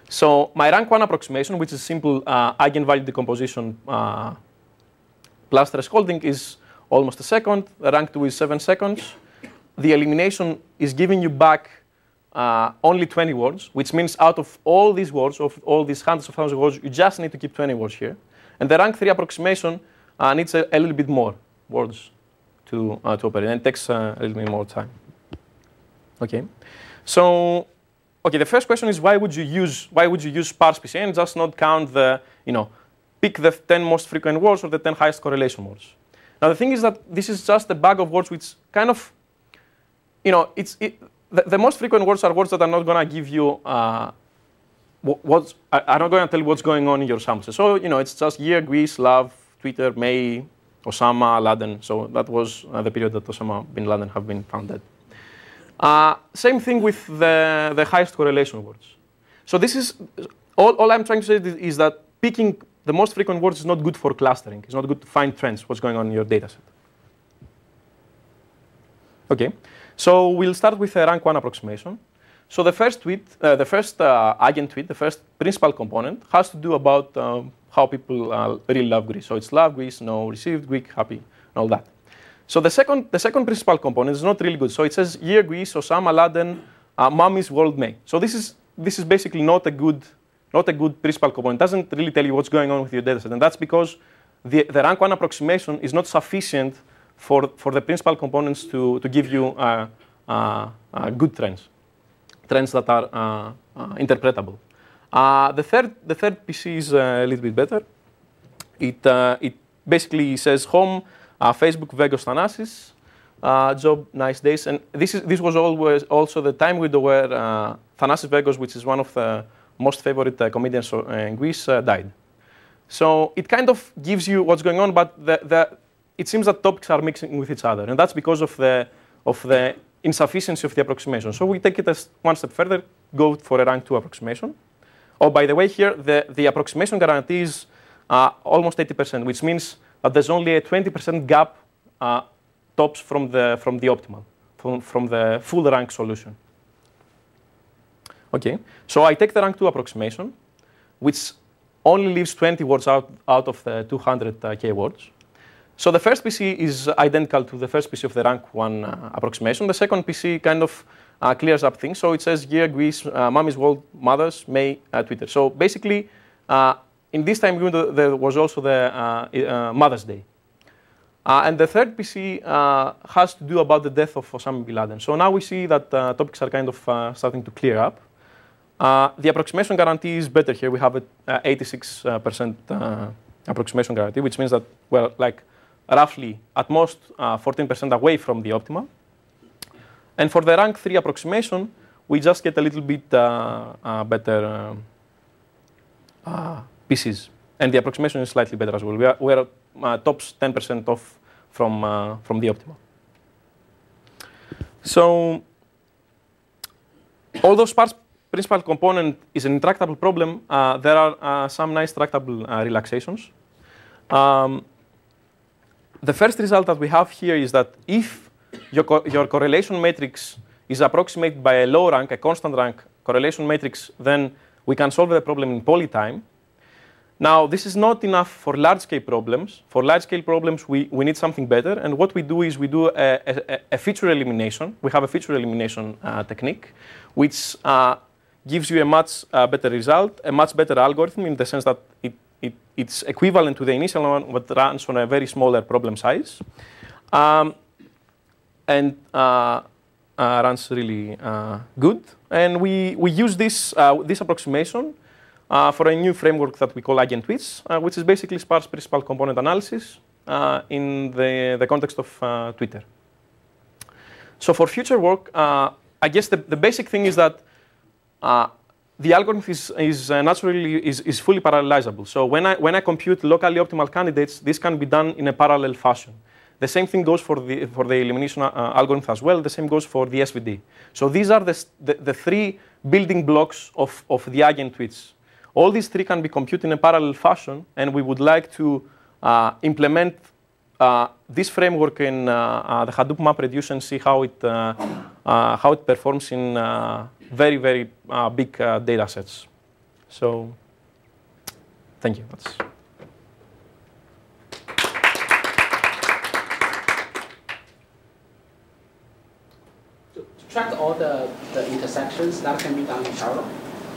So my rank 1 approximation, which is simple eigenvalue decomposition plus thresholding, is almost a second. The rank 2 is 7 seconds. The elimination is giving you back only 20 words, which means out of all these words, of all these hundreds of thousands of words, you just need to keep 20 words here. And the rank 3 approximation needs a little bit more words to operate, and it takes a little bit more time. Okay. So, okay, the first question is why would you use sparse PCA and just not count pick the 10 most frequent words or the 10 highest correlation words? Now the thing is that this is just a bag of words which kind of, the most frequent words are words that are not going to give you are not going to tell you what's going on in your sample. So it's just year, Greece, love, Twitter, May, Osama, Laden. So that was the period that Osama bin Laden have been founded. Same thing with the highest correlation words. So this is all I'm trying to say is that picking the most frequent words is not good for clustering. It's not good to find trends, what's going on in your dataset. Okay, so we'll start with a rank 1 approximation. So the first tweet, the first eigentweet, the first principal component, has to do about how people really love Greece. So it's love Greece, no, received Greek, happy, and all that. So the second principal component is not really good. So it says year Greece, Osama, Laden, Mummies, World, May. So this is basically not a good principal component. It doesn't really tell you what's going on with your dataset, and that's because the rank 1 approximation is not sufficient for the principal components to give you good trends that are interpretable. The third PC is a little bit better. It basically says home, Facebook, Vegos, Thanasis, job, nice days, and this was always also the time window where Thanasis Vegos, which is one of the most favorite comedians in Greece, died. So it kind of gives you what's going on, but it seems that topics are mixing with each other, and that's because of the insufficiency of the approximation. So we take it as one step further, go for a rank 2 approximation. Oh, by the way, here the approximation guarantees almost 80%, which means that there's only a 20% gap tops from the optimal, from the full rank solution. Okay, so I take the rank 2 approximation, which only leaves 20 words out of the 200K words. So the first PC is identical to the first PC of the rank 1 approximation. The second PC kind of clears up things. So it says year, Greece, Mommy's World, Mothers, May, Twitter. So basically, in this time window, there was also the Mother's Day. And the third PC has to do about the death of Osama bin Laden. So now we see that topics are kind of starting to clear up. The approximation guarantee is better here. We have an 86% approximation guarantee, which means that we're like roughly at most 14% away from the optimal. And for the rank 3 approximation, we just get a little bit better PCs. And the approximation is slightly better as well. We're tops 10% off from the optimal. So although sparse principal component is an intractable problem, there are some nice tractable relaxations. The first result that we have here is that if your correlation matrix is approximated by a low rank, a constant rank correlation matrix, then we can solve the problem in polytime. Now, this is not enough for large-scale problems. For large-scale problems, we need something better. And what we do is we do a feature elimination. We have a feature elimination technique, which gives you a much better result, a much better algorithm in the sense that it's equivalent to the initial one, but runs on a very smaller problem size, and runs really good. And we use this approximation for a new framework that we call AgentWits, which is basically sparse principal component analysis in the context of Twitter. So for future work, I guess the basic thing is that the algorithm is fully parallelizable. So when I compute locally optimal candidates, this can be done in a parallel fashion. The same thing goes for the elimination algorithm as well. The same goes for the SVD. So these are the three building blocks of the AgentWits. All these three can be computed in a parallel fashion, and we would like to implement this framework in the Hadoop MapReduce and see how it performs in very, very big data sets. So, thank you. To track all the intersections, that can be done in parallel?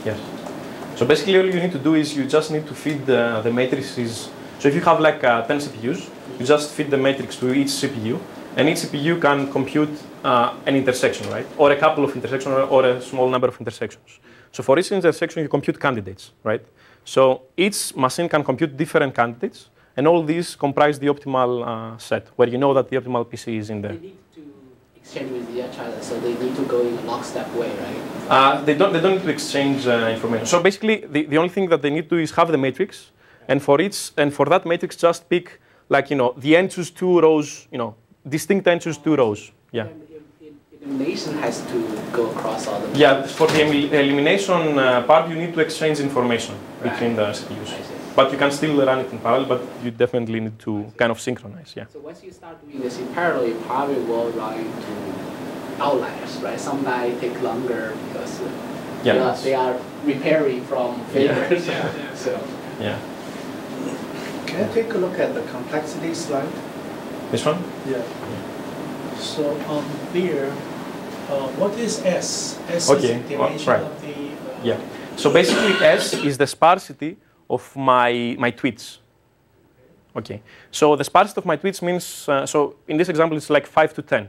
Yes. So basically all you need to do is you just need to feed the matrices. So if you have like 10 CPUs, you just feed the matrix to each CPU, and each CPU can compute an intersection, right? Or a couple of intersections, or a small number of intersections. So for each intersection, you compute candidates, right? So each machine can compute different candidates, and all these comprise the optimal set, where you know that the optimal PC is in there. They need to exchange with each other, so they need to go in a lockstep way, right? They don't need to exchange information. So basically, the only thing that they need to do is have the matrix, and for that matrix, just pick like the n choose 2 rows, distinct n choose 2 rows. Yeah. Elimination has to go across all the. Yeah, for the elimination part, you need to exchange information between the CPUs. But you can still run it in parallel, but you definitely need to kind of synchronize. Yeah. So once you start doing this in parallel, you probably will run into outliers, right? Some might take longer because they are repairing from failures. Yeah. Can I take a look at the complexity slide? This one? Yeah. So on there, what is S? S Okay. is the dimension Right. of the... Yeah. So basically S is the sparsity of my tweets. Okay. So the sparsity of my tweets means, so in this example, it's like 5 to 10.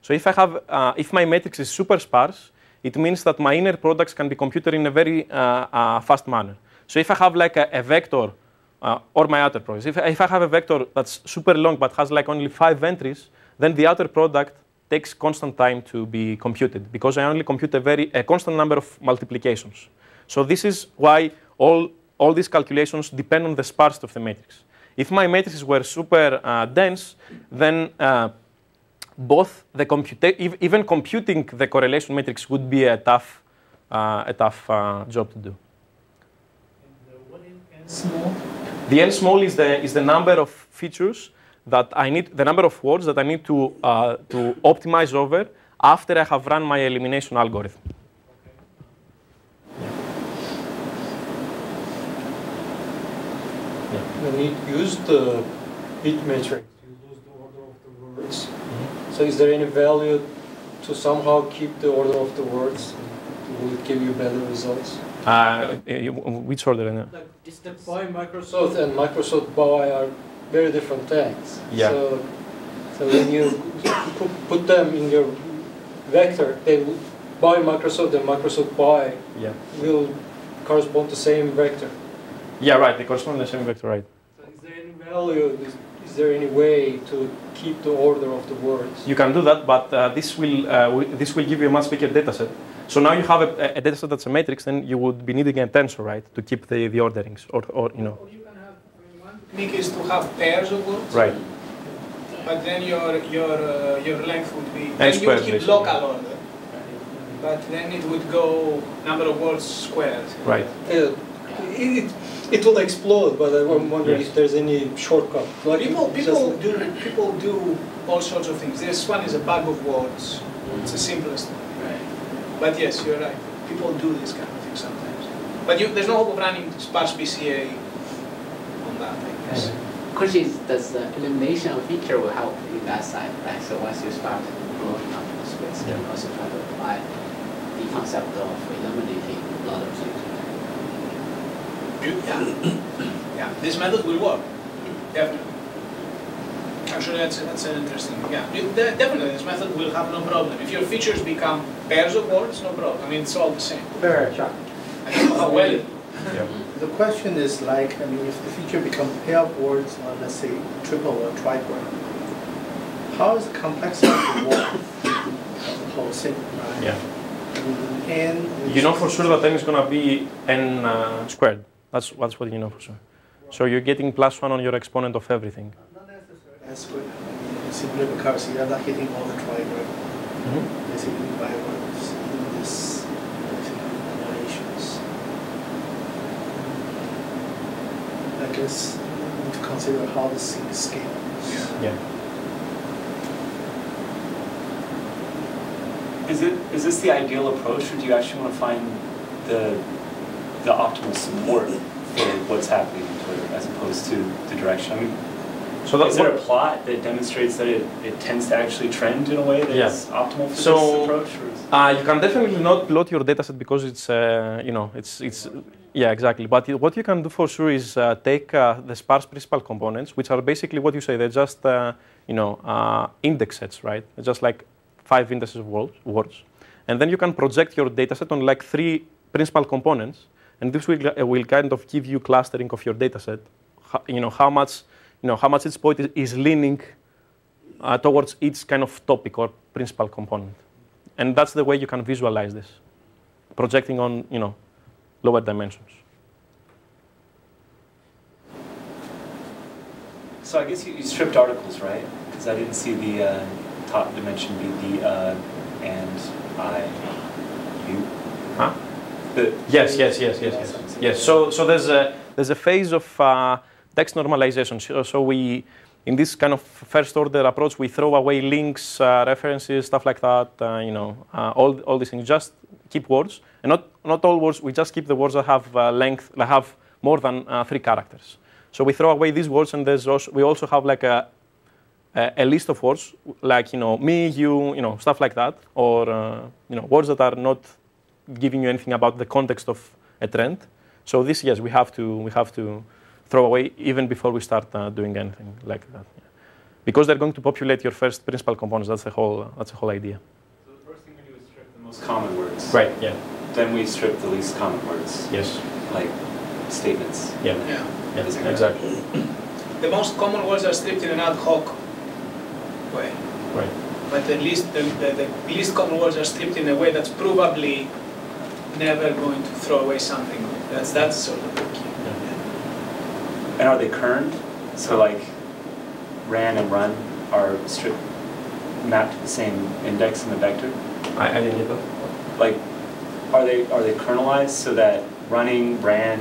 So if I have, if my matrix is super sparse, it means that my inner products can be computed in a very fast manner. So if I have like a vector, or my outer product, if I have a vector that's super long but has like only 5 entries, then the outer product takes constant time to be computed because I only compute a constant number of multiplications. So this is why all these calculations depend on the sparsity of the matrix. If my matrices were super dense, then both even computing the correlation matrix would be a tough job to do. And what is n small? The n small is the number of features that I need, the number of words that I need to optimize over after I have run my elimination algorithm. When you use the bit matrix, you lose the order of the words. So is there any value to somehow keep the order of the words? Will it give you better results? Which order? Like distance by Microsoft and Microsoft by are very different things. Yeah. So when you put them in your vector, they will, by Microsoft and Microsoft by will correspond to the same vector. Yeah, right. They correspond to the same vector, right? So is there any value? Is there any way to keep the order of the words? You can do that, but this will give you a much bigger data set. So now you have a data set that's a matrix, then you would be needing a tensor, right, to keep the orderings, or you know. Or you can have, I mean, one technique is to have pairs of words. Right. But then your length would be. And you would squares, keep local order. But then it would go number of words squared. Right. It will explode, but I'm wondering if there's any shortcut. Like people do all sorts of things. This one is a bag of words. It's the simplest one. Right. But yes, you're right. People do this kind of thing sometimes. But there's no hope of running sparse BCA on that, I guess. Question is, does the elimination of feature will help in that side, right? So once you start blowing up the space, you can also try to apply the concept of eliminating a lot of things. Yeah, this method will work, definitely. Actually, that's an interesting, definitely this method will have no problem. If your features become pairs of words, no problem. I mean, it's all the same. Very sharp. I don't know how well it The question is like, I mean, if the feature becomes pair of words, or let's say triple or triple, how is the complexity of the word of the whole thing, right? Yeah. And you know for sure that n is going to be n squared. That's what you know for sure. So you're getting +1 on your exponent of everything. Not necessarily n squared. I mean, simply because you're not hitting all the triangle. Basically by words in this relations. I guess we need to consider how this thing scales. Yeah. Is this the ideal approach, or do you actually want to find the optimal support for what's happening in Twitter as opposed to the direction? I mean, is there a plot that demonstrates that it tends to actually trend in a way that's optimal for this approach? You can definitely not plot your dataset because it's yeah, exactly. But what you can do for sure is take the sparse principal components, which are basically what you say. They're just index sets, right? They're just like 5 indexes of words, and then you can project your dataset on like 3 principal components, and this will kind of give you clustering of your dataset. How much each point is leaning towards each kind of topic or principal component, and that's the way you can visualize this, projecting on lower dimensions. So I guess you stripped articles, right? Because I didn't see the top dimension be the and I, you. Huh? Yes. So there's a phase of text normalization. So we, in this kind of first order approach, we throw away links, references, stuff like that. All these things. Just keep words, and not all words. We just keep the words that have length, that have more than 3 characters. So we throw away these words, and we also have like a list of words, like me, you, stuff like that, or words that are not giving you anything about the context of a trend. So this, yes, we have to throw away even before we start doing anything like that. Yeah. Because they're going to populate your first principal components. That's the whole idea. So the first thing we do is strip the most common words. Right. Yeah. Then we strip the least common words. Yes. Like statements. Yeah. Yeah. Exactly. The most common words are stripped in an ad hoc way. Right. But the least common words are stripped in a way that's probably never going to throw away something. That's sort of the key. And are they kerned? So like ran and run are stripped, mapped to the same index in the vector? I didn't get that. Like, are they kernelized so that running, ran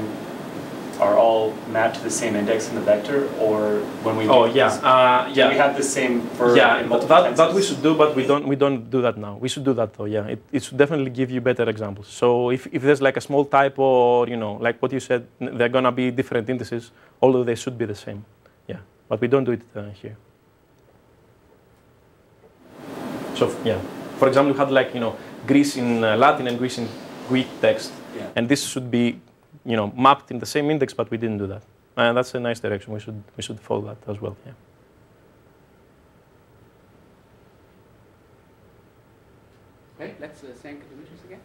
are all mapped to the same index in the vector, or when we do we have the same verb in multiple tenses? That we should do, but we don't do that now. We should do that though. Yeah, it should definitely give you better examples. So if there's like a small typo, or like what you said, they're gonna be different indices, although they should be the same. Yeah, but we don't do it here. So yeah, for example, you had like Greece in Latin and Greece in Greek text, and this should be mapped in the same index, but we didn't do that. And that's a nice direction. We should follow that as well. Yeah. Okay, let's thank Dimitris again.